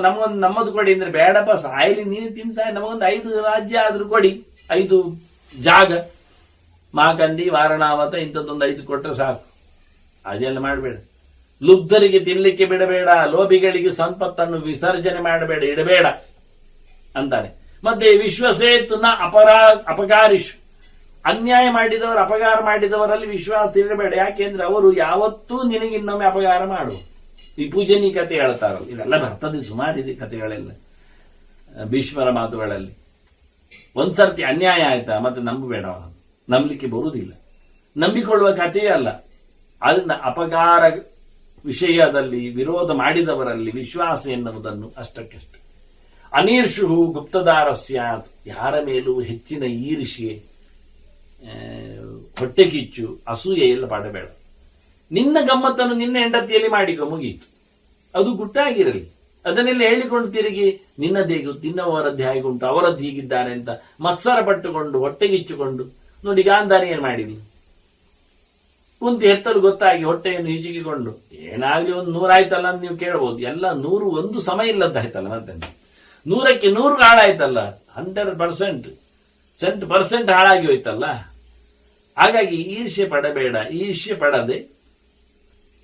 ನಮ್ಮದು ಕೊಡಿ ಅಂದ್ರೆ, ಬೇಡಪ್ಪ ಸಾಯಲಿ, ನೀನು ಸಾಯ, ನಮಗೊಂದು 5 ರಾಜ್ಯ ಆದ್ರೂ ಕೊಡಿ, 5 ಜಾಗ, ಮಾಕಂದಿ, ವಾರಣಾವತ, ಇಂಥದ್ದೊಂದು 5 ಕೊಟ್ಟರೆ ಸಾಕು. ಅದೆಲ್ಲ ಮಾಡಬೇಡ. ಲುಬ್ಧರಿಗೆ ತಿನ್ಲಿಕ್ಕೆ ಬಿಡಬೇಡ, ಲೋಭಿಗಳಿಗೆ ಸಂಪತ್ತನ್ನು ವಿಸರ್ಜನೆ ಮಾಡಬೇಡ, ಇಡಬೇಡ ಅಂತಾನೆ. ಮತ್ತೆ ವಿಶ್ವಸೇತುನ ಅಪಕಾರಿಷು, ಅನ್ಯಾಯ ಮಾಡಿದವರು, ಅಪಕಾರ ಮಾಡಿದವರಲ್ಲಿ ವಿಶ್ವಾಸ ಇರಬೇಡ. ಯಾಕೆಂದ್ರೆ ಅವರು ಯಾವತ್ತೂ ನಿನಗಿನ್ನೊಮ್ಮೆ ಅಪಕಾರ ಮಾಡು. ಈ ಪೂಜನೀ ಕಥೆ ಹೇಳ್ತಾರಲ್ಲ, ಇದೆಲ್ಲ ಬರ್ತದೆ ಸುಮಾರಿದೆ ಕಥೆಗಳೆಲ್ಲ ಭೀಷ್ಮರ ಮಾತುಗಳಲ್ಲಿ. ಒಂದ್ಸರ್ತಿ ಅನ್ಯಾಯ ಆಯ್ತಾ ಮತ್ತೆ ನಂಬಬೇಡ, ನಂಬಲಿಕ್ಕೆ ಬರುವುದಿಲ್ಲ. ನಂಬಿಕೊಳ್ಳುವ ಕಥೆಯೇ ಅಲ್ಲ. ಅದನ್ನ ಅಪಕಾರ ವಿಷಯದಲ್ಲಿ ವಿರೋಧ ಮಾಡಿದವರಲ್ಲಿ ವಿಶ್ವಾಸ ಎನ್ನುವುದನ್ನು ಅಷ್ಟಕ್ಕಷ್ಟೆ. ಅನೀರ್ಷು ಗುಪ್ತದಾರಸ್ಯಾತ್, ಯಾರ ಮೇಲೂ ಹೆಚ್ಚಿನ ಈರ್ಷೆ, ಹೊಟ್ಟೆಕಿಚ್ಚು, ಅಸೂಯೆ ಎಲ್ಲ ಪಡಬೇಡ. ನಿನ್ನ ಗಮ್ಮತ್ತನ್ನು ನಿನ್ನ ಹೆಂಡತಿಯಲ್ಲಿ ಮಾಡಿಕೊ, ಮುಗೀತು. ಅದು ಗುಟ್ಟಾಗಿರಲಿ. ಅದನ್ನೆಲ್ಲ ಹೇಳಿಕೊಂಡು ತಿರುಗಿ ನಿನ್ನದೇಗು ನಿನ್ನವರದ್ದೇ ಹಾಗುಂಟು, ಅವರದ್ದು ಹೀಗಿದ್ದಾರೆ ಅಂತ ಮತ್ಸರ ಪಟ್ಟುಕೊಂಡು ಹೊಟ್ಟೆಗಿಚ್ಚುಕೊಂಡು ನೋಡಿ ಗಾಂಧಾರಿ ಏನ್ ಮಾಡಿದ್ಲು. ಕುಂತಿ ಹೆತ್ತಲು ಗೊತ್ತಾಗಿ ಹೊಟ್ಟೆಯನ್ನು ಹಿಜಿಕಿಕೊಂಡು ಏನಾಗ್ಲಿ ಒಂದು 100 ಆಯ್ತಲ್ಲ ಅಂತ ನೀವು ಕೇಳಬಹುದು. ಎಲ್ಲ 100 ಒಂದು ಸಮ ಇಲ್ಲದ್ದಾಯ್ತಲ್ಲ, ಮತ್ತೆ 100ಕ್ಕೆ 100 ಹಾಳಾಯ್ತಲ್ಲ, 100% ಹಾಳಾಗಿ ಹೋಯ್ತಲ್ಲ. ಹಾಗಾಗಿ ಈರ್ಷ್ಯೆ ಪಡಬೇಡ. ಈರ್ಷ್ಯೆ ಪಡದೆ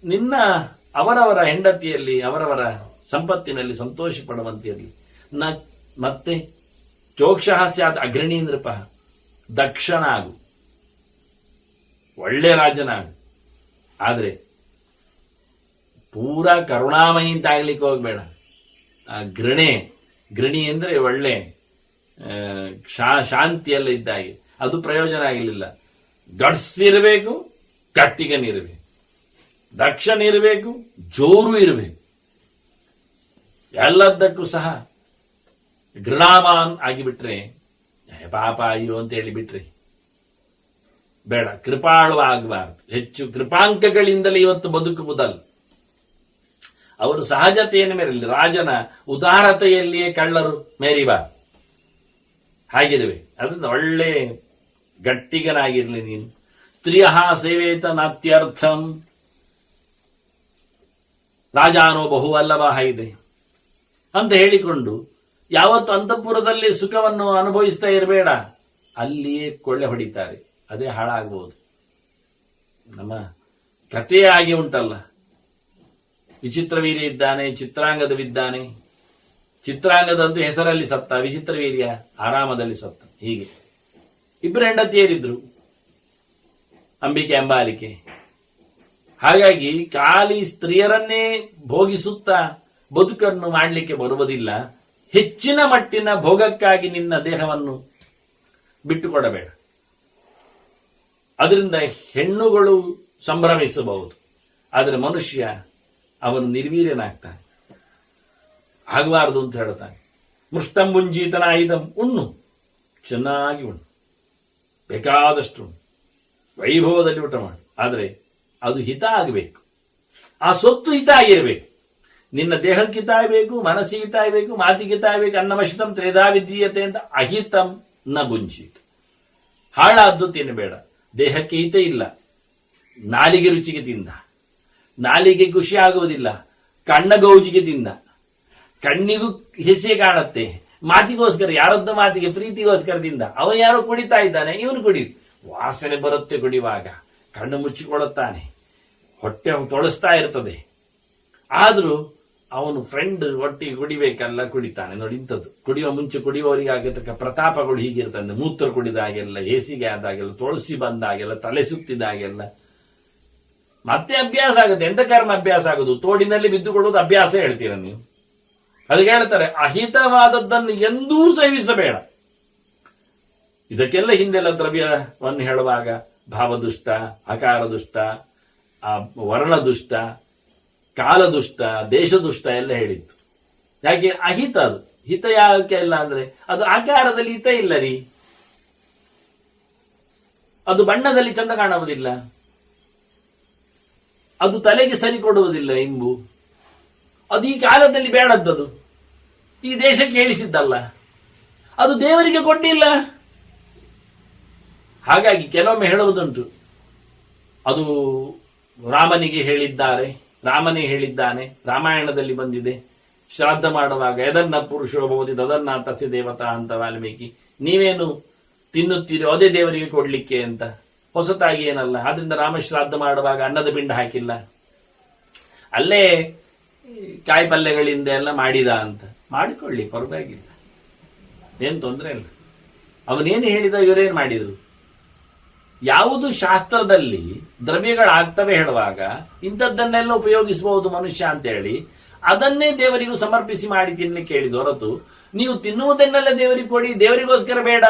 ನಿನ್ನ ಅವರವರ ಹೆಂಡತಿಯಲ್ಲಿ ಅವರವರ ಸಂಪತ್ತಿನಲ್ಲಿ ಸಂತೋಷ ಪಡುವಂತಿರಲಿ. ಮತ್ತೆ ಚೋಕ್ಷಃ ಸ್ಯಾತ್ ಅಗ್ರಣೀ ನೃಪ, ದಕ್ಷನಾಗು, ಒಳ್ಳೆ ರಾಜನಾಗು. ಆದ್ರೆ ಪೂರಾ ಕರುಣಾಮಯಿ ಅಂತ ಆಗ್ಲಿಕ್ಕೆ ಹೋಗ್ಬೇಡ. ಗೃಣಿ ಅಂದ್ರೆ ಒಳ್ಳೆ ಶಾಂತಿಯೆಲ್ಲ ಇದ್ದಾಗೆ, ಅದು ಪ್ರಯೋಜನ ಆಗಲಿಲ್ಲ. ಗಟ್ಸ್ ಇರಬೇಕು, ಗಟ್ಟಿಗನಿರಬೇಕು, ದಕ್ಷನಿರಬೇಕು, ಜೋರು ಇರಬೇಕು. ಎಲ್ಲದಕ್ಕೂ ಸಹ ಗೃಣಾಮಾನ್ ಆಗಿಬಿಟ್ರೆ ಪಾಪ ಅಯ್ಯೋ ಅಂತ ಹೇಳಿ ಬಿಟ್ರೆ ಬೇಡ. ಕೃಪಾಳು ಆಗಬಾರದು. ಹೆಚ್ಚು ಕೃಪಾಂಕಗಳಿಂದಲೇ ಇವತ್ತು ಬದುಕುವುದಲ್ಲ. ಅವರು ಸಹಜತೆಯನ್ನು ಮೇರಲಿ. ರಾಜನ ಉದಾರತೆಯಲ್ಲಿಯೇ ಕಳ್ಳರು ಮೇರಿಬಾರದು. ಹಾಗಿರುವೆ. ಅದನ್ನ ಒಳ್ಳೆ ಗಟ್ಟಿಗನಾಗಿರ್ಲಿ ನೀನು. ಸ್ತ್ರೀಯ ಸೇವೇತ ನಾತ್ಯರ್ಥಂ, ರಾಜಾನೋ ಬಹುವಲ್ಲಭ ಇದೆ ಅಂತ ಹೇಳಿಕೊಂಡು ಯಾವತ್ತು ಅಂತಃಪುರದಲ್ಲಿ ಸುಖವನ್ನು ಅನುಭವಿಸ್ತಾ ಇರಬೇಡ. ಅಲ್ಲಿಯೇ ಕೊಳ್ಳೆ ಹೊಡಿತಾರೆ, ಅದೇ ಹಾಳಾಗಬಹುದು. ನಮ್ಮ ಕಥೆಯೇ ಆಗಿ ಉಂಟಲ್ಲ. ವಿಚಿತ್ರವೀರ್ಯ ಇದ್ದಾನೆ, ಚಿತ್ರಾಂಗದವಿದ್ದಾನೆ. ಚಿತ್ರಾಂಗದಂತೂ ಹೆಸರಲ್ಲಿ ಸತ್ತ, ವಿಚಿತ್ರವೀರ್ಯ ಆರಾಮದಲ್ಲಿ ಸತ್ತ. ಹೀಗೆ ಇಬ್ಬರು ಹೆಂಡತಿಯರಿದ್ರು, ಅಂಬಿಕೆ ಅಂಬಾಲಿಕೆ. ಹಾಗಾಗಿ ಖಾಲಿ ಸ್ತ್ರೀಯರನ್ನೇ ಭೋಗಿಸುತ್ತಾ ಬದುಕನ್ನು ಮಾಡಲಿಕ್ಕೆ ಬರುವುದಿಲ್ಲ. ಹೆಚ್ಚಿನ ಮಟ್ಟಿನ ಭೋಗಕ್ಕಾಗಿ ನಿನ್ನ ದೇಹವನ್ನು ಬಿಟ್ಟುಕೊಡಬೇಡ. ಅದರಿಂದ ಹೆಣ್ಣುಗಳು ಸಂಭ್ರಮಿಸಬಹುದು, ಆದರೆ ಮನುಷ್ಯ ಅವನು ನಿರ್ವೀರ್ಯನಾಗ್ತಾನೆ. ಆಗಬಾರದು ಅಂತ ಹೇಳ್ತಾನೆ. ಮೃಷ್ಟಂಬುಂಜೀತನ ಐದಂ, ಉಣ್ಣು, ಚೆನ್ನಾಗಿ ಉಣ್ಣು, ಬೇಕಾದಷ್ಟು ಉಣ್ಣು, ವೈಭವದಲ್ಲಿ ಊಟ ಮಾಡು. ಆದರೆ ಅದು ಹಿತ ಆಗಬೇಕು. ಆ ಸೊತ್ತು ಹಿತ ಆಗಿರಬೇಕು. ನಿನ್ನ ದೇಹಕ್ಕೆ ಹಿತ ಆಗಬೇಕು, ಮನಸ್ಸಿಗೆ ಹಿತ ಆಗಬೇಕು, ಮಾತಿಗೆ ಹಿತ ಆಗಬೇಕು. ಅನ್ನವಶಿತಂ ತ್ರೇಧಾ ವಿದ್ಯೀಯತೆ ಅಂತ ಅಹಿತಂ ನ ಬುಂಜೀತ. ಹಾಳಾದ್ದು ತಿನ್ನಬೇಡ. ದೇಹಕ್ಕೆ ಹಿತ ಇಲ್ಲ. ನಾಲಿಗೆ ರುಚಿಗೆ ತಿಂದ, ನಾಲಿಗೆ ಖುಷಿ ಆಗುವುದಿಲ್ಲ. ಕಣ್ಣ ಗೌಜಿಗೆ ತಿಂದ, ಕಣ್ಣಿಗೂ ಹೆಸೆ ಕಾಣುತ್ತೆ. ಮಾತಿಗೋಸ್ಕರ, ಯಾರದ್ದು ಮಾತಿಗೆ ಪ್ರೀತಿಗೋಸ್ಕರ ತಿಂದ. ಅವ ಯಾರೋ ಕುಡಿತಾ ಇದ್ದಾನೆ, ಇವನು ಕುಡಿ. ವಾಸನೆ ಬರುತ್ತೆ ಕುಡಿಯುವಾಗ, ಕಣ್ಣು ಮುಚ್ಚಿಕೊಳ್ಳುತ್ತಾನೆ, ಹೊಟ್ಟೆ ತೊಳಸ್ತಾ ಇರ್ತದೆ. ಆದ್ರೂ ಅವನು ಫ್ರೆಂಡ್ ಒಟ್ಟಿಗೆ ಕುಡಿಬೇಕಲ್ಲ, ಕುಡಿತಾನೆ. ನೋಡಿ ಇಂಥದ್ದು ಕುಡಿಯುವ ಮುಂಚೆ ಕುಡಿಯುವವರಿಗೆ ಆಗತಕ್ಕ ಪ್ರತಾಪಗಳು ಹೀಗಿರ್ತದೆ. ಮೂತ್ರ ಕುಡಿದಾಗೆಲ್ಲ, ಹೇಸಿಗೆ ಆದಾಗೆಲ್ಲ, ತುಳಸಿ ಬಂದಾಗೆಲ್ಲ, ತಲೆ ಸುತ್ತಿದಾಗೆಲ್ಲ ಮತ್ತೆ ಅಭ್ಯಾಸ ಆಗುತ್ತೆ. ಎಂತ ಕರ್ಮ ಅಭ್ಯಾಸ ಆಗುದು? ತೋಡಿನಲ್ಲಿ ಬಿದ್ದುಕೊಳ್ಳುವುದು ಅಭ್ಯಾಸ ಹೇಳ್ತೀರ ನೀವು. ಅದಕ್ಕೆ ಹೇಳ್ತಾರೆ, ಅಹಿತವಾದದ್ದನ್ನು ಎಂದೂ ಸೇವಿಸಬೇಡ. ಇದಕ್ಕೆಲ್ಲ ಹಿಂದೆಲ್ಲ ದ್ರವ್ಯವನ್ನು ಹೇಳುವಾಗ ಭಾವದುಷ್ಟ, ಆಕಾರದುಷ್ಟ, ವರ್ಣದುಷ್ಟ, ಕಾಲದುಷ್ಟ, ದೇಶದುಷ್ಟ ಎಲ್ಲ ಹೇಳಿತ್ತು. ಯಾಕೆ? ಅಹಿತ. ಅದು ಹಿತ ಯಾಕೆ ಇಲ್ಲ ಅಂದ್ರೆ ಅದು ಆಕಾರದಲ್ಲಿ ಹಿತ ಇಲ್ಲ ರೀ, ಅದು ಬಣ್ಣದಲ್ಲಿ ಚಂದ ಕಾಣುವುದಿಲ್ಲ, ಅದು ತಲೆಗೆ ಸರಿ ಕೊಡುವುದಿಲ್ಲ ಇಂಬು. ಅದು ಈ ಕಾಲದಲ್ಲಿ ಬೇಡದ್ದದು, ಈ ದೇಶಕ್ಕೆ ಹೇಳಿಸಿದ್ದಲ್ಲ, ಅದು ದೇವರಿಗೆ ಕೊಟ್ಟಿಲ್ಲ. ಹಾಗಾಗಿ ಕೆಲವೊಮ್ಮೆ ಹೇಳುವುದುಂಟು, ಅದು ರಾಮನಿಗೆ ಹೇಳಿದ್ದಾರೆ, ರಾಮನೇ ಹೇಳಿದ್ದಾನೆ, ರಾಮಾಯಣದಲ್ಲಿ ಬಂದಿದೆ. ಶ್ರಾದ್ದ ಮಾಡುವಾಗ ಎದನ್ನ ಪುರುಷೋಭವತಿ ತದನ್ನ ತಸ್ಯ ದೇವತಾ ಅಂತ ವಾಲ್ಮೀಕಿ. ನೀವೇನು ತಿನ್ನುತ್ತೀರೋ ಅದೇ ದೇವರಿಗೆ ಕೊಡ್ಲಿಕ್ಕೆ ಅಂತ. ಹೊಸತಾಗಿ ಏನಲ್ಲ. ಆದ್ರಿಂದ ರಾಮ ಶ್ರಾದ್ದ ಮಾಡುವಾಗ ಅನ್ನದ ಪಿಂಡ ಹಾಕಿಲ್ಲ, ಅಲ್ಲೇ ಕಾಯಿ ಪಲ್ಯಗಳಿಂದ ಎಲ್ಲ ಮಾಡಿದ ಅಂತ. ಮಾಡಿಕೊಳ್ಳಿ, ಪರವಾಗಿಲ್ಲ, ಏನ್ ತೊಂದರೆ ಇಲ್ಲ. ಅವನೇನು ಹೇಳಿದ, ಇವರೇನು ಮಾಡಿದ್ರು. ಯಾವುದು ಶಾಸ್ತ್ರದಲ್ಲಿ ದ್ರವ್ಯಗಳಾಗ್ತವೆ ಹೇಳುವಾಗ ಇಂಥದ್ದನ್ನೆಲ್ಲ ಉಪಯೋಗಿಸಬಹುದು ಮನುಷ್ಯ ಅಂತೇಳಿ ಅದನ್ನೇ ದೇವರಿಗೂ ಸಮರ್ಪಿಸಿ ಮಾಡಿ ತಿನ್ನಲಿಕ್ಕೆ ಹೇಳಿದ ಹೊರತು ನೀವು ತಿನ್ನುವುದನ್ನೆಲ್ಲ ದೇವರಿಗೆ ಕೊಡಿ, ದೇವರಿಗೋಸ್ಕರ ಬೇಡ.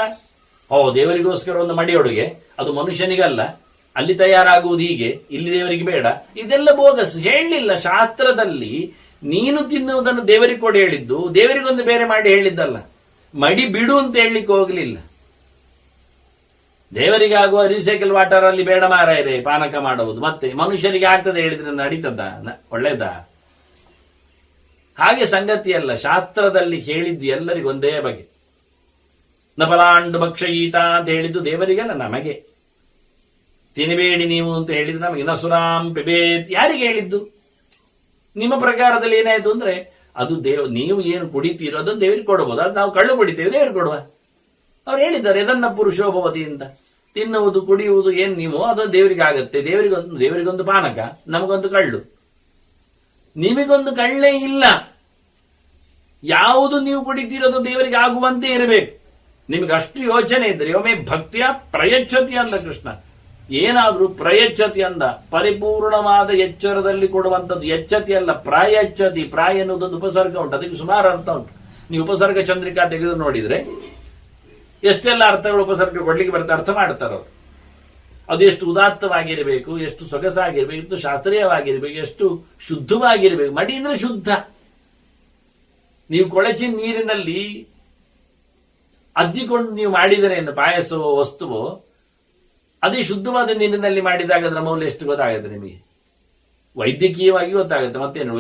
ದೇವರಿಗೋಸ್ಕರ ಒಂದು ಮಡಿಯೊಳಗೆ, ಅದು ಮನುಷ್ಯನಿಗಲ್ಲ, ಅಲ್ಲಿ ತಯಾರಾಗುವುದು ಹೀಗೆ, ಇಲ್ಲಿ ದೇವರಿಗೆ ಬೇಡ, ಇದೆಲ್ಲ ಬೋಗಸ್. ಹೇಳಲಿಲ್ಲ ಶಾಸ್ತ್ರದಲ್ಲಿ. ನೀನು ತಿನ್ನುವುದನ್ನು ದೇವರಿಗೆ ಕೊಡಿ ಹೇಳಿದ್ದು, ದೇವರಿಗೊಂದು ಬೇರೆ ಮಾಡಿ ಹೇಳಿದ್ದಲ್ಲ. ಮಡಿ ಬಿಡು ಅಂತ ಹೇಳಲಿಕ್ಕೆ ಹೋಗಲಿಲ್ಲ. ದೇವರಿಗೆ ಆಗುವ ರೀಸೈಕಲ್ ವಾಟರ್ ಅಲ್ಲಿ ಬೇಡ ಮಾರಾಯರೆ ಪಾನಕ ಮಾಡುವುದು, ಮತ್ತೆ ಮನುಷ್ಯರಿಗೆ ಆಗ್ತದೆ ಹೇಳಿದ್ರೆ ನಡೀತದ? ಒಳ್ಳೇದ? ಹಾಗೆ ಸಂಗತಿಯಲ್ಲ. ಶಾಸ್ತ್ರದಲ್ಲಿ ಹೇಳಿದ್ದು ಎಲ್ಲರಿಗೂ ಒಂದೇ ಬಗೆ. ನಫಲಾಂಡು ಭಕ್ಷಯೀತ ಅಂತ ಹೇಳಿದ್ದು ದೇವರಿಗಲ್ಲ, ನಮಗೆ. ತಿನ್ನಬೇಡಿ ನೀವು ಅಂತ ಹೇಳಿದ್ದು ನಮಗೆ. ನಸುರಾಂ ಪಿಬೇತ್ ಯಾರಿಗೆ ಹೇಳಿದ್ದು? ನಿಮ್ಮ ಪ್ರಕಾರದಲ್ಲಿ ಏನಾಯ್ತು ಅಂದ್ರೆ ಅದು ನೀವು ಏನು ಕುಡಿತೀರೋ ಅದನ್ನು ದೇವರಿಗೆ ಕೊಡಬಹುದು. ಅದು ನಾವು ಕಳ್ಳು ಕುಡಿತೇವೆ, ದೇವರಿಗೆ ಕೊಡುವ. ಅವ್ರು ಹೇಳಿದ್ದಾರೆ ಇದನ್ನ ಪುರುಷೋಭವತಿಯಿಂದ ತಿನ್ನುವುದು ಕುಡಿಯುವುದು ಏನ್ ನೀವು ಅದು ದೇವರಿಗೆ ಆಗತ್ತೆ. ದೇವರಿಗೊಂದು ಪಾನಕ, ನಮಗೊಂದು ಕಳ್ಳು. ನಿಮಗೊಂದು ಕಳ್ಳೇ ಇಲ್ಲ. ಯಾವುದು ನೀವು ಕುಡಿತೀರೋದು ದೇವರಿಗೆ ಆಗುವಂತೆ ಇರಬೇಕು. ನಿಮಗೆ ಅಷ್ಟು ಯೋಚನೆ ಇದ್ರೆ ಒಮ್ಮೆ ಭಕ್ತಿಯ ಪ್ರಯಚ್ಛತಿ ಅಂದ ಕೃಷ್ಣ. ಏನಾದ್ರೂ ಪ್ರಯಚ್ಛತಿ ಅಂದ, ಪರಿಪೂರ್ಣವಾದ ಎಚ್ಚರದಲ್ಲಿ ಕೊಡುವಂಥದ್ದು. ಎಚ್ಚತಿ ಅಲ್ಲ, ಪ್ರಾಯಚ್ಛತಿ. ಪ್ರಾಯ ಎನ್ನುವುದೊಂದು ಉಪಸರ್ಗ ಉಂಟು, ಅದಕ್ಕೆ ಸುಮಾರು ಅರ್ಥ ಉಂಟು. ನೀವು ಉಪಸರ್ಗ ಚಂದ್ರಿಕಾ ತೆಗೆದು ನೋಡಿದ್ರೆ ಎಷ್ಟೆಲ್ಲ ಅರ್ಥಗಳು ಉಪಸರ್ಗ ಕೊಡ್ಲಿಕ್ಕೆ ಬರುತ್ತೆ, ಅರ್ಥ ಮಾಡ್ತಾರೆ ಅವರು. ಅದು ಎಷ್ಟು ಉದಾತ್ತವಾಗಿರಬೇಕು, ಎಷ್ಟು ಸೊಗಸಾಗಿರ್ಬೇಕು, ಎಷ್ಟು ಶಾಸ್ತ್ರೀಯವಾಗಿರ್ಬೇಕು, ಎಷ್ಟು ಶುದ್ಧವಾಗಿರ್ಬೇಕು. ಮಡಿ ಅಂದ್ರೆ ಶುದ್ಧ. ನೀವು ಕೊಳಚಿನ ನೀರಿನಲ್ಲಿ ಅದ್ದಿಕೊಂಡು ನೀವು ಮಾಡಿದರೆ ಪಾಯಸವೋ ವಸ್ತುವೋ ಅದೇ ಶುದ್ಧವಾದ ನೀರಿನಲ್ಲಿ ಮಾಡಿದಾಗ ಅದರ ಮೌಲ್ಯ ಎಷ್ಟು ಗೊತ್ತಾಗುತ್ತೆ ನಿಮಗೆ. ವೈದ್ಯಕೀಯವಾಗಿ ಗೊತ್ತಾಗುತ್ತೆ, ಮತ್ತೇನು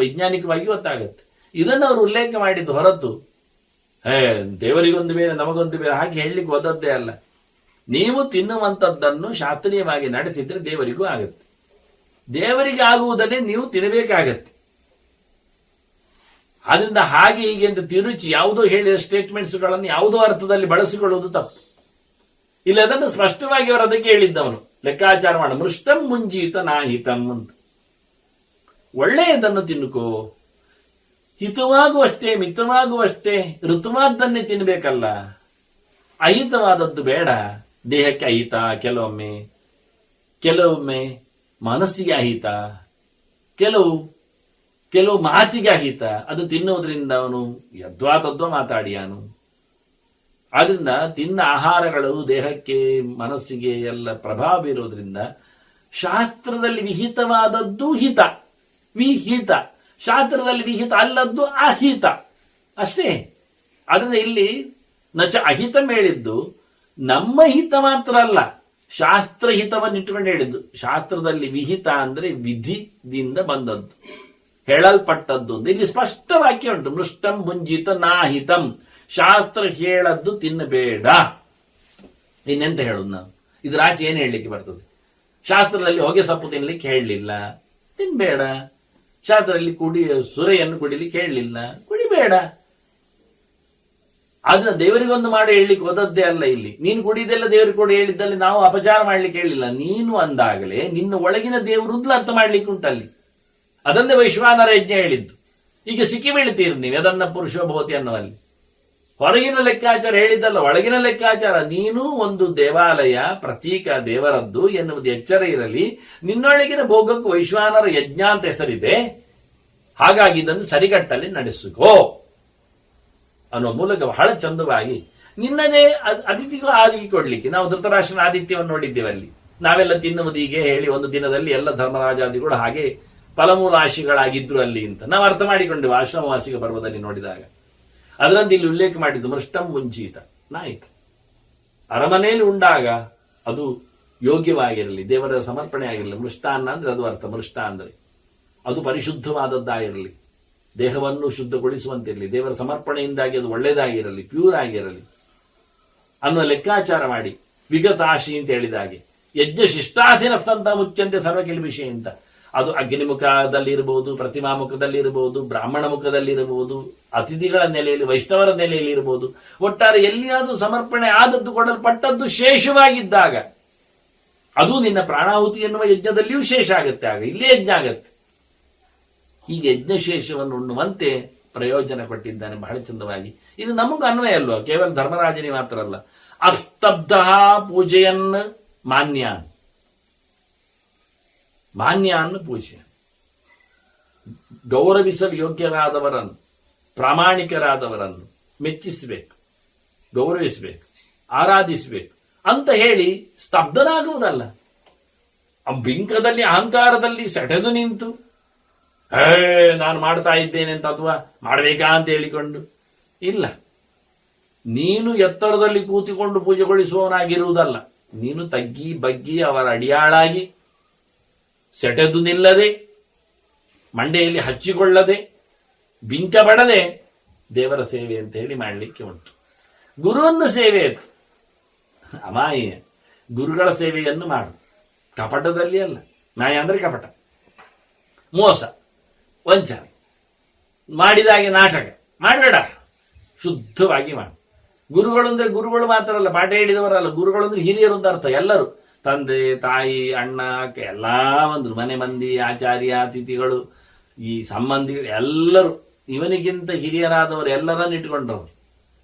ವೈಜ್ಞಾನಿಕವಾಗಿ ಗೊತ್ತಾಗುತ್ತೆ. ಇದನ್ನು ಅವರು ಉಲ್ಲೇಖ ಮಾಡಿದ್ದು ಹೊರತು ದೇವರಿಗೊಂದು ಬೇರೆ ನಮಗೊಂದು ಬೇರೆ ಹಾಗೆ ಹೇಳಲಿಕ್ಕೆ ಹೋದದ್ದೇ ಅಲ್ಲ. ನೀವು ತಿನ್ನುವಂಥದ್ದನ್ನು ಶಾಸ್ತ್ರೀಯವಾಗಿ ನಡೆಸಿದ್ರೆ ದೇವರಿಗೂ ಆಗುತ್ತೆ. ದೇವರಿಗೆ ಆಗುವುದನ್ನೇ ನೀವು ತಿನ್ನಬೇಕಾಗತ್ತೆ. ಆದ್ರಿಂದ ಹಾಗೆ ಹೀಗೆ ಅಂತ ತಿರುಚಿ ಯಾವುದೋ ಹೇಳಿದ ಸ್ಟೇಟ್ಮೆಂಟ್ಸ್ಗಳನ್ನು ಯಾವುದೋ ಅರ್ಥದಲ್ಲಿ ಬಳಸಿಕೊಳ್ಳುವುದು ತಪ್ಪು. ಇಲ್ಲಿ ಅದನ್ನು ಸ್ಪಷ್ಟವಾಗಿ ಅವರು ಅದಕ್ಕೆ ಹೇಳಿದ್ದವನು ಲೆಕ್ಕಾಚಾರ ಮಾಡ. ಮೃಷ್ಟಂ ಮುಂಜೀತ ನಾಹಿತಂ ಅಂತ. ಒಳ್ಳೆಯದನ್ನು ತಿನ್ನುಕೋ, ಹಿತವಾಗುವಷ್ಟೇ, ಮಿತವಾಗುವಷ್ಟೇ, ಋತುವಾದ್ದನ್ನೇ ತಿನ್ನಬೇಕಲ್ಲ. ಅಹಿತವಾದದ್ದು ಬೇಡ. ದೇಹಕ್ಕೆ ಅಹಿತ, ಕೆಲವೊಮ್ಮೆ ಮನಸ್ಸಿಗೆ ಅಹಿತ, ಕೆಲವು ಮಾತಿಗೆ ಅಹಿತ. ಅದು ತಿನ್ನುವುದರಿಂದ ಅವನು ಯದ್ವಾ ಮಾತಾಡಿಯಾನು. ಆದ್ರಿಂದ ತಿನ್ನ ಆಹಾರಗಳು ದೇಹಕ್ಕೆ ಮನಸ್ಸಿಗೆ ಎಲ್ಲ ಪ್ರಭಾವ ಬೀರೋದ್ರಿಂದ ಶಾಸ್ತ್ರದಲ್ಲಿ ವಿಹಿತವಾದದ್ದು ಹಿತ, ವಿಹಿತ. ಶಾಸ್ತ್ರದಲ್ಲಿ ವಿಹಿತ ಅಲ್ಲದ್ದು ಅಹಿತ ಅಷ್ಟೇ. ಆದ್ರಿಂದ ಇಲ್ಲಿ ನಚ ಅಹಿತಂ ಹೇಳಿದ್ದು ನಮ್ಮ ಹಿತ ಮಾತ್ರ ಅಲ್ಲ, ಶಾಸ್ತ್ರ ಹಿತವನ್ನು ಇಟ್ಟುಕೊಂಡು ಹೇಳಿದ್ದು. ಶಾಸ್ತ್ರದಲ್ಲಿ ವಿಹಿತ ಅಂದ್ರೆ ವಿಧಿದಿಂದ ಬಂದದ್ದು, ಹೇಳಲ್ಪಟ್ಟದ್ದು. ಇಲ್ಲಿ ಸ್ಪಷ್ಟ ವಾಕ್ಯ ಉಂಟು, ಮೃಷ್ಟಂ ಮುಂಜಿತ ನಾಹಿತಂ. ಶಾಸ್ತ್ರ ಹೇಳದ್ದು ತಿನ್ನಬೇಡ. ಇನ್ನೆಂತ ಹೇಳುದು ನಾವು? ಇದ್ರ ಆಚೆ ಏನು ಹೇಳಲಿಕ್ಕೆ ಬರ್ತದೆ? ಶಾಸ್ತ್ರದಲ್ಲಿ ಹೊಗೆ ಸೊಪ್ಪು ತಿನ್ಲಿಕ್ಕೆ ಹೇಳಲಿಲ್ಲ, ತಿನ್ಬೇಡ. ಶಾಸ್ತ್ರದಲ್ಲಿ ಸುರೆಯನ್ನು ಕುಡಿಲಿಕ್ಕೆ ಹೇಳಲಿಲ್ಲ, ಕುಡಿಬೇಡ. ಅದನ್ನ ದೇವರಿಗೊಂದು ಮಾಡಿ ಹೇಳಲಿಕ್ಕೆ ಹೋದದ್ದೇ ಅಲ್ಲ. ಇಲ್ಲಿ ನೀನು ಕುಡಿದೆಲ್ಲ ದೇವರಿಗೆ ಕೂಡ ಹೇಳಿದ್ದಲ್ಲಿ ನಾವು ಅಪಚಾರ ಮಾಡ್ಲಿಕ್ಕೆ ಹೇಳಿಲ್ಲ. ನೀನು ಅಂದಾಗಲೇ ನಿನ್ನ ಒಳಗಿನ ದೇವರುದ್ಲ ಅರ್ಥ ಮಾಡ್ಲಿಕ್ಕೆ ಉಂಟಲ್ಲಿ. ಅದನ್ನೇ ವೈಶ್ವಾನರ ಯಜ್ಞ ಹೇಳಿದ್ದು. ಈಗ ಸಿಕ್ಕಿ ಬೀಳ್ತೀರಿ ನೀವು ಅದನ್ನ ಪುರುಷೋಭವತಿ ಅನ್ನುವಲ್ಲಿ. ಹೊರಗಿನ ಲೆಕ್ಕಾಚಾರ ಹೇಳಿದ್ದಲ್ಲ, ಒಳಗಿನ ಲೆಕ್ಕಾಚಾರ. ನೀನು ಒಂದು ದೇವಾಲಯ ಪ್ರತೀಕ ದೇವರದ್ದು ಎನ್ನುವುದು ಎಚ್ಚರ ಇರಲಿ. ನಿನ್ನೊಳಗಿನ ಭೋಗಕ್ಕೂ ವೈಶ್ವಾನರ ಯಜ್ಞ ಅಂತ ಹೆಸರಿದೆ. ಹಾಗಾಗಿ ಇದನ್ನು ಸರಿಗಟ್ಟಲ್ಲಿ ನಡೆಸಿಕೋ ಅನ್ನೋ ಮೂಲಕ ಬಹಳ ಚಂದವಾಗಿ ನಿನ್ನದೇ ಅತಿಥಿಗೂ ಆದಿಗೆ ಕೊಡ್ಲಿಕ್ಕೆ. ನಾವು ಧೃತರಾಷ್ಟ್ರನ ಆದಿತ್ಯವನ್ನು ನೋಡಿದ್ದೇವಲ್ಲಿ. ನಾವೆಲ್ಲ ತಿನ್ನುವುದು ಹೀಗೆ ಹೇಳಿ ಒಂದು ದಿನದಲ್ಲಿ ಎಲ್ಲ ಧರ್ಮರಾಜಾದಿಗಳು ಹಾಗೆ ಫಲಮೂಲಾಶಿಗಳಾಗಿದ್ರು ಅಲ್ಲಿ ಅಂತ ನಾವು ಅರ್ಥ ಮಾಡಿಕೊಂಡೆವು ಆಶ್ರಮವಾಸಿಗ ಪರ್ವದಲ್ಲಿ ನೋಡಿದಾಗ. ಅದರಂತೆ ಇಲ್ಲಿ ಉಲ್ಲೇಖ ಮಾಡಿದ್ದು ಮೃಷ್ಟಂ ಮುಂಚೀತ ನಾಯಿಕ. ಅರಮನೆಯಲ್ಲಿ ಉಂಡಾಗ ಅದು ಯೋಗ್ಯವಾಗಿರಲಿ, ದೇವರ ಸಮರ್ಪಣೆ ಆಗಿರಲಿ. ಮೃಷ್ಟಾನ್ನ ಅಂದ್ರೆ ಅದು ಅರ್ಥ. ಮೃಷ್ಟ ಅಂದ್ರೆ ಅದು ಪರಿಶುದ್ಧವಾದದ್ದಾಗಿರಲಿ, ದೇಹವನ್ನು ಶುದ್ಧಗೊಳಿಸುವಂತಿರಲಿ, ದೇವರ ಸಮರ್ಪಣೆಯಿಂದಾಗಿ ಅದು ಒಳ್ಳೆಯದಾಗಿರಲಿ, ಪ್ಯೂರ್ ಆಗಿರಲಿ ಅನ್ನೋ ಲೆಕ್ಕಾಚಾರ ಮಾಡಿ ವಿಗತಾಶಿ ಅಂತ ಹೇಳಿದಾಗೆ ಯಜ್ಞ ಶಿಷ್ಟಾಧೀನಸ್ತಂತ ಮುಚ್ಚಂತೆ ಸರ್ವಕಿಲ್ಬಿಷೆ ಅಂತ. ಅದು ಅಗ್ನಿಮುಖದಲ್ಲಿರಬಹುದು, ಪ್ರತಿಮಾ ಮುಖದಲ್ಲಿರಬಹುದು, ಬ್ರಾಹ್ಮಣ ಮುಖದಲ್ಲಿರಬಹುದು, ಅತಿಥಿಗಳ ನೆಲೆಯಲ್ಲಿ, ವೈಷ್ಣವರ ನೆಲೆಯಲ್ಲಿ ಇರಬಹುದು. ಒಟ್ಟಾರೆ ಎಲ್ಲಿಯಾದರೂ ಸಮರ್ಪಣೆ ಆದದ್ದು ಕೊಡಲ್ಪಟ್ಟದ್ದು ಶೇಷವಾಗಿದ್ದಾಗ ಅದು ನಿನ್ನ ಪ್ರಾಣಾಹುತಿ ಎನ್ನುವ ಯಜ್ಞದಲ್ಲಿಯೂ ಶೇಷ ಆಗುತ್ತೆ. ಆಗ ಇಲ್ಲೇ ಯಜ್ಞ ಆಗತ್ತೆ. ಹೀಗೆ ಯಜ್ಞಶೇಷವನ್ನು ಉಣ್ಣುವಂತೆ ಪ್ರಯೋಜನ ಕೊಟ್ಟಿದ್ದಾನೆ ಬಹಳ ಚಂದವಾಗಿ. ಇದು ನಮಗೂ ಅನ್ವಯ ಅಲ್ವಾ, ಕೇವಲ ಧರ್ಮರಾಜನಿ ಮಾತ್ರ ಅಲ್ಲ. ಅಸ್ತಬ್ಧ ಪೂಜೆಯನ್ ಮಾನ್ಯಾನ್ ಪೂಜೆ. ಗೌರವಿಸಲು ಯೋಗ್ಯರಾದವರನ್ನು, ಪ್ರಾಮಾಣಿಕರಾದವರನ್ನು ಮೆಚ್ಚಿಸಬೇಕು, ಗೌರವಿಸಬೇಕು, ಆರಾಧಿಸಬೇಕು ಅಂತ ಹೇಳಿ ಸ್ತಬ್ಧನಾಗುವುದಲ್ಲ. ಆ ಬಿಂಕದಲ್ಲಿ, ಅಹಂಕಾರದಲ್ಲಿ ಸೆಟೆದು ನಿಂತು ನಾನು ಮಾಡ್ತಾ ಇದ್ದೇನೆ ಅಂತ ಅಥವಾ ಮಾಡಬೇಕಾ ಅಂತ ಹೇಳಿಕೊಂಡು ಇಲ್ಲ. ನೀನು ಎತ್ತರದಲ್ಲಿ ಕೂತಿಕೊಂಡು ಪೂಜೆಗೊಳಿಸುವವನಾಗಿರುವುದಲ್ಲ. ನೀನು ತಗ್ಗಿ ಬಗ್ಗಿ ಅವರ ಅಡಿಯಾಳಾಗಿ ಸೆಟೆದು ನಿಲ್ಲದೆ, ಮಂಡೆಯಲ್ಲಿ ಹಚ್ಚಿಕೊಳ್ಳದೆ, ಬಿಂಕ ಬಡದೆ ದೇವರ ಸೇವೆ ಅಂತ ಹೇಳಿ ಮಾಡಲಿಕ್ಕೆ ಉಂಟು. ಗುರುವನ್ನು ಸೇವೆ ಅಮಾಯ, ಗುರುಗಳ ಸೇವೆಯನ್ನು ಮಾಡು, ಕಪಟದಲ್ಲಿ ಅಲ್ಲ. ಮಾಯ ಅಂದ್ರೆ ಕಪಟ, ಮೋಸ, ವಂಚನೆ, ಮಾಡಿದಾಗೆ ನಾಟಕ ಮಾಡಬೇಡ, ಶುದ್ಧವಾಗಿ ಮಾಡು. ಗುರುಗಳು ಅಂದ್ರೆ ಗುರುಗಳು ಮಾತ್ರ ಅಲ್ಲ, ಪಾಠ ಹೇಳಿದವರಲ್ಲ. ಗುರುಗಳು ಅಂದ್ರೆ ಹಿರಿಯರು ಅಂತ ಅರ್ಥ. ಎಲ್ಲರೂ, ತಂದೆ ತಾಯಿ ಅಣ್ಣ ಅಕ್ಕ ಎಲ್ಲಾ ಬಂದ್ರು, ಮನೆ ಮಂದಿ, ಆಚಾರ್ಯ ಅತಿಥಿಗಳು, ಈ ಸಂಬಂಧಿಗಳು ಎಲ್ಲರೂ, ಇವನಿಗಿಂತ ಹಿರಿಯರಾದವರು ಎಲ್ಲರನ್ನು ಇಟ್ಟುಕೊಂಡವರು,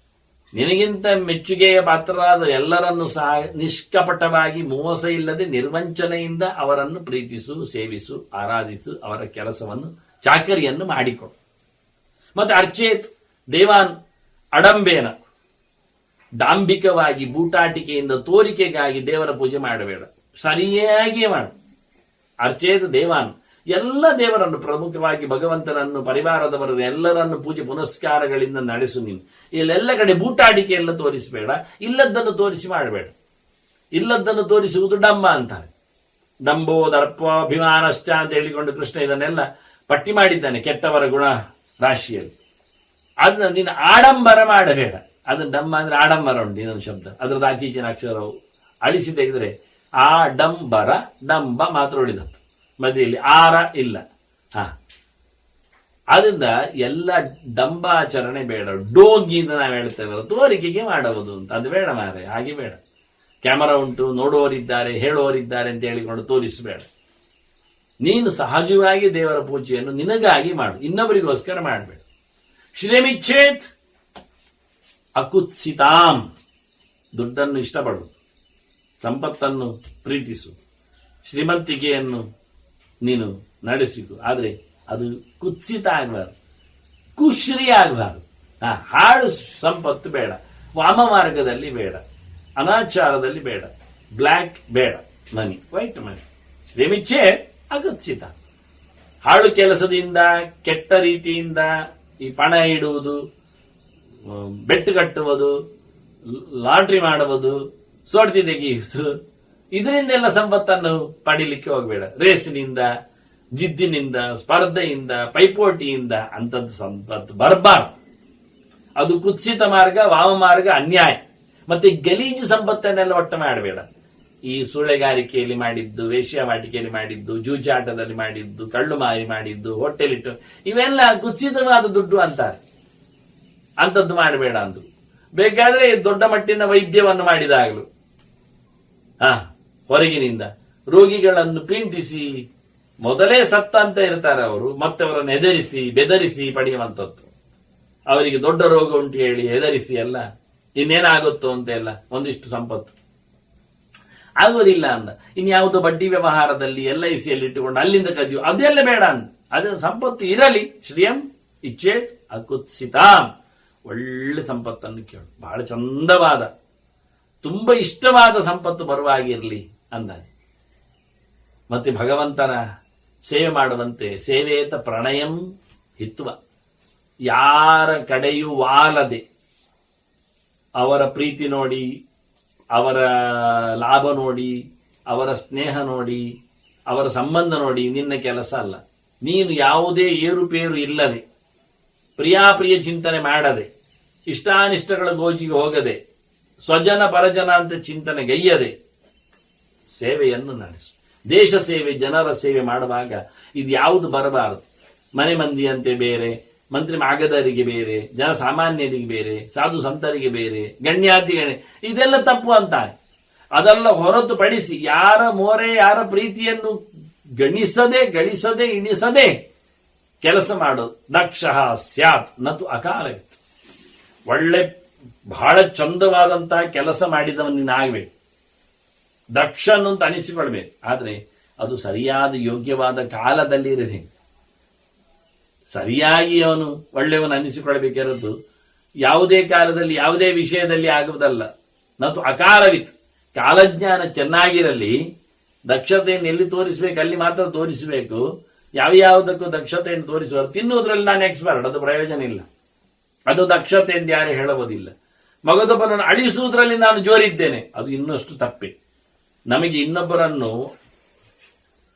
ನಿನಗಿಂತ ಮೆಚ್ಚುಗೆಯ ಪಾತ್ರರಾದ ಎಲ್ಲರನ್ನು ಸಹ ನಿಷ್ಕಪಟವಾಗಿ, ಮೋಸ ಇಲ್ಲದೆ ನಿರ್ವಂಚನೆಯಿಂದ ಅವರನ್ನು ಪ್ರೀತಿಸು, ಸೇವಿಸು, ಆರಾಧಿಸು, ಅವರ ಕೆಲಸವನ್ನು, ಚಾಕರಿಯನ್ನು ಮಾಡಿಕೊಡು. ಮತ್ತೆ ಅರ್ಚೇತ್ ದೇವಾನ್ ಅಡಂಬೇನ, ಡಾಂಬಿಕವಾಗಿ ಬೂಟಾಟಿಕೆಯಿಂದ ತೋರಿಕೆಗಾಗಿ ದೇವರ ಪೂಜೆ ಮಾಡಬೇಡ, ಸರಿಯಾಗಿಯೇ ಮಾಡು. ಅರ್ಚೇತ್ ದೇವಾನ್, ಎಲ್ಲ ದೇವರನ್ನು, ಪ್ರಮುಖವಾಗಿ ಭಗವಂತನನ್ನು, ಪರಿವಾರದವರನ್ನು ಎಲ್ಲರನ್ನು ಪೂಜೆ ಪುನಸ್ಕಾರಗಳಿಂದ ನಡೆಸು. ನೀನು ಇಲ್ಲೆಲ್ಲ ಕಡೆ ಬೂಟಾಟಿಕೆ ಎಲ್ಲ ತೋರಿಸಬೇಡ, ಇಲ್ಲದ್ದನ್ನು ತೋರಿಸಿ ಮಾಡಬೇಡ. ಇಲ್ಲದ್ದನ್ನು ತೋರಿಸುವುದು ಡಂಬ ಅಂತಾರೆ. ಡಂಬೋ ದರ್ಪಾಭಿಮಾನಶ್ಚ ಅಂತ ಹೇಳಿಕೊಂಡು ಕೃಷ್ಣ ಇದನ್ನೆಲ್ಲ ಪಟ್ಟಿ ಮಾಡಿದ್ದಾನೆ ಕೆಟ್ಟವರ ಗುಣ ರಾಶಿಯಲ್ಲಿ. ಅದನ್ನ ನೀನು ಆಡಂಬರ ಮಾಡಬೇಡ. ಅದನ್ನ ಡಂಬ ಅಂದ್ರೆ ಆಡಂಬರ ಉಂಟು, ಇನ್ನೊಂದು ಶಬ್ದ, ಅದ್ರದ್ದು ಆಚೀಚಿನ ಅಕ್ಷರವು ಅಳಿಸಿ ತೆಗೆದ್ರೆ ಆಡಂಬರ, ಡಂಬ ಮಾತ್ರ ಉಳಿದದ್ದು, ಮಧ್ಯೆಯಲ್ಲಿ ಆರ ಇಲ್ಲ. ಆದ್ರಿಂದ ಎಲ್ಲ ಡಂಬಾಚರಣೆ ಬೇಡ. ಡೋಂಗಿ ಅಂತ ನಾವು ಹೇಳ್ತೇವೆ, ತೋರಿಕೆಗೆ ಮಾಡುವುದು ಅಂತ, ಅದು ಬೇಡ ಮಾರೆ, ಹಾಗೆ ಬೇಡ. ಕ್ಯಾಮರಾ ಉಂಟು, ನೋಡುವವರಿದ್ದಾರೆ, ಹೇಳುವವರಿದ್ದಾರೆ ಅಂತ ಹೇಳಿಕೊಂಡು ತೋರಿಸಬೇಡ. ನೀನು ಸಹಜವಾಗಿ ದೇವರ ಪೂಜೆಯನ್ನು ನಿನಗಾಗಿ ಮಾಡು, ಇನ್ನೊಬ್ಬರಿಗೋಸ್ಕರ ಮಾಡಬೇಡ. ಶ್ರೇಮಿಚ್ಛೇತ್ ಅಕುತ್ಸಿತಾಂ, ದುಡ್ಡನ್ನು ಇಷ್ಟಪಡು, ಸಂಪತ್ತನ್ನು ಪ್ರೀತಿಸು, ಶ್ರೀಮಂತಿಕೆಯನ್ನು ನೀನು ನಡೆಸಿತು, ಆದರೆ ಅದು ಕುತ್ಸಿತ ಆಗಬಾರ್ದು, ಕುಶ್ರೀ ಆಗಬಾರ್ದು. ಹಾಳು ಸಂಪತ್ತು ಬೇಡ, ವಾಮ ಮಾರ್ಗದಲ್ಲಿ ಬೇಡ, ಅನಾಚಾರದಲ್ಲಿ ಬೇಡ, ಬ್ಲ್ಯಾಕ್ ಬೇಡ ಮನಿ, ವೈಟ್ ಮನಿ. ಶ್ರೀಮಿಚ್ಛೆ ಅಕುತ್ಸಿತ. ಹಾಳು ಕೆಲಸದಿಂದ, ಕೆಟ್ಟ ರೀತಿಯಿಂದ ಈ ಪಣ ಇಡುವುದು, ಬೆಟ್ಟು ಕಟ್ಟುವುದು, ಲಾಟ್ರಿ ಮಾಡುವುದು, ಸೋಡ್ತಿ ತೆಗೆಯುವುದು, ಇದರಿಂದೆಲ್ಲ ಸಂಪತ್ತನ್ನು ಪಡೀಲಿಕ್ಕೆ ಹೋಗಬೇಡ. ರೇಸಿನಿಂದ, ಜಿದ್ದಿನಿಂದ, ಸ್ಪರ್ಧೆಯಿಂದ, ಪೈಪೋಟಿಯಿಂದ ಅಂಥದ್ದು ಸಂಪತ್ತು ಬರಬಾರ್ದು. ಅದು ಕುತ್ಸಿತ ಮಾರ್ಗ, ವಾಮ ಮಾರ್ಗ, ಅನ್ಯಾಯ. ಮತ್ತೆ ಗಲೀಜು ಸಂಪತ್ತನ್ನೆಲ್ಲ ಒಟ್ಟು ಮಾಡಬೇಡ. ಈ ಸೂಳೆಗಾರಿಕೆಯಲ್ಲಿ ಮಾಡಿದ್ದು, ವೇಶ್ಯಾವಾಟಿಕೆಯಲ್ಲಿ ಮಾಡಿದ್ದು, ಜೂಜಾಟದಲ್ಲಿ ಮಾಡಿದ್ದು, ಕಳ್ಳು ಮಾರಿ ಮಾಡಿದ್ದು, ಹೋಟೆಲಿಟ್ಟು, ಇವೆಲ್ಲ ಕುತ್ಸಿತವಾದ ದುಡ್ಡು ಅಂತಾರೆ. ಅಂಥದ್ದು ಮಾಡಬೇಡ ಅಂದು. ಬೇಕಾದ್ರೆ ದೊಡ್ಡ ಮಟ್ಟಿನ ವೈದ್ಯವನ್ನು ಮಾಡಿದಾಗಲು ಹೊರಗಿನಿಂದ ರೋಗಿಗಳನ್ನು ಪ್ರೀತಿಸಿ, ಮೊದಲೇ ಸತ್ತ ಅಂತ ಇರ್ತಾರೆ ಅವರು, ಮತ್ತೆ ಅವರನ್ನು ಹೆದರಿಸಿ ಬೆದರಿಸಿ ಪಡೆಯುವಂಥದ್ದು. ಅವರಿಗೆ ದೊಡ್ಡ ರೋಗ ಉಂಟು ಹೇಳಿ ಹೆದರಿಸಿ ಎಲ್ಲ ಇನ್ನೇನಾಗುತ್ತೋ ಅಂತ ಎಲ್ಲ ಒಂದಿಷ್ಟು ಸಂಪತ್ತು ಆಗುವುದಿಲ್ಲ ಅಂದ. ಇನ್ಯಾವುದೋ ಬಡ್ಡಿ ವ್ಯವಹಾರದಲ್ಲಿ LICಯಲ್ಲಿ ಇಟ್ಟುಕೊಂಡು ಅಲ್ಲಿಂದ ಕದಿಯು, ಅದೆಲ್ಲ ಬೇಡ ಅಂದ. ಅದು ಸಂಪತ್ತು ಇರಲಿ, ಶ್ರಿಯಂ ಇಚ್ಛೆ ಅಕುತ್ಸಿತಾಂ, ಒಳ್ಳೆ ಸಂಪತ್ತನ್ನು ಕೇಳು, ಬಹಳ ಚಂದವಾದ, ತುಂಬಾ ಇಷ್ಟವಾದ ಸಂಪತ್ತು ಬರುವಾಗಿರಲಿ ಅಂದಾನೆ. ಮತ್ತೆ ಭಗವಂತನ ಸೇವೆ ಮಾಡುವಂತೆ, ಸೇವೇತ ಪ್ರಣಯಂ ಹಿತ್ವ, ಯಾರ ಕಡೆಯೂ ವಾಲದೆ ಅವರ ಪ್ರೀತಿ ನೋಡಿ, ಅವರ ಲಾಭ ನೋಡಿ, ಅವರ ಸ್ನೇಹ ನೋಡಿ, ಅವರ ಸಂಬಂಧ ನೋಡಿ ನಿನ್ನ ಕೆಲಸ ಅಲ್ಲ. ನೀನು ಯಾವುದೇ ಏರುಪೇರು ಇಲ್ಲದೆ, ಪ್ರಿಯಾಪ್ರಿಯ ಚಿಂತನೆ ಮಾಡದೆ, ಇಷ್ಟಾನಿಷ್ಟಗಳ ಗೋಜಿಗೆ ಹೋಗದೆ, ಸ್ವಜನ ಪರಜನ ಅಂತ ಚಿಂತನೆ ಗೈಯದೆ ಸೇವೆಯನ್ನು ನಡೆಸು. ದೇಶ ಸೇವೆ, ಜನರ ಸೇವೆ ಮಾಡುವಾಗ ಇದು ಯಾವುದು ಬರಬಾರದು. ಮನೆ ಮಂದಿಯಂತೆ ಬೇರೆ, ಮಂತ್ರಿ ಮಾಗದರಿಗೆ ಬೇರೆ, ಜನಸಾಮಾನ್ಯರಿಗೆ ಬೇರೆ, ಸಾಧು ಸಂತರಿಗೆ ಬೇರೆ, ಗಣ್ಯಾತಿಗಣೆ, ಇದೆಲ್ಲ ತಪ್ಪು ಅಂತಾರೆ. ಅದೆಲ್ಲ ಹೊರತುಪಡಿಸಿ ಯಾರ ಮೋರೆ, ಯಾರ ಪ್ರೀತಿಯನ್ನು ಗಣಿಸದೆ, ಗಳಿಸದೆ, ಇಣಿಸದೆ ಕೆಲಸ ಮಾಡೋದು. ದಕ್ಷ ಸ್ಯಾತ್ ನತು ಅಕಾಲವಿತ್ತು. ಒಳ್ಳೆ ಬಹಳ ಚಂದವಾದಂತಹ ಕೆಲಸ ಮಾಡಿದವನು ನೀನಾಗಬೇಕು. ದಕ್ಷನು ಅಂತ ಅನಿಸಿಕೊಳ್ಬೇಕು. ಆದರೆ ಅದು ಸರಿಯಾದ ಯೋಗ್ಯವಾದ ಕಾಲದಲ್ಲಿ ಇರಬೇಕು. ಸರಿಯಾಗಿ ಅವನು ಒಳ್ಳೆಯವನು ಅನಿಸಿಕೊಳ್ಬೇಕಿರೋದು ಯಾವುದೇ ಕಾಲದಲ್ಲಿ ಯಾವುದೇ ವಿಷಯದಲ್ಲಿ ಆಗುವುದಲ್ಲ. ಮತ್ತು ಅಕಾಲವಿತ್, ಕಾಲಜ್ಞಾನ ಚೆನ್ನಾಗಿರಲಿ. ದಕ್ಷತೆಯನ್ನು ಎಲ್ಲಿ ತೋರಿಸ್ಬೇಕು ಅಲ್ಲಿ ಮಾತ್ರ ತೋರಿಸಬೇಕು. ಯಾವುದಕ್ಕೂ ದಕ್ಷತೆಯನ್ನು ತೋರಿಸುವರು. ತಿನ್ನುವುದರಲ್ಲಿ ನಾನು ಎಕ್ಸ್ಪರ್ಟ್, ಅದು ಪ್ರಯೋಜನ ಇಲ್ಲ. ಅದು ದಕ್ಷತೆ ಎಂದು ಯಾರು ಹೇಳುವುದಿಲ್ಲ. ಮಗದೊಬ್ಬರನ್ನು ಅಳಿಸುವುದರಲ್ಲಿ ನಾನು ಜೋರಿದ್ದೇನೆ, ಅದು ಇನ್ನಷ್ಟು ತಪ್ಪೆ. ನಮಗೆ ಇನ್ನೊಬ್ಬರನ್ನು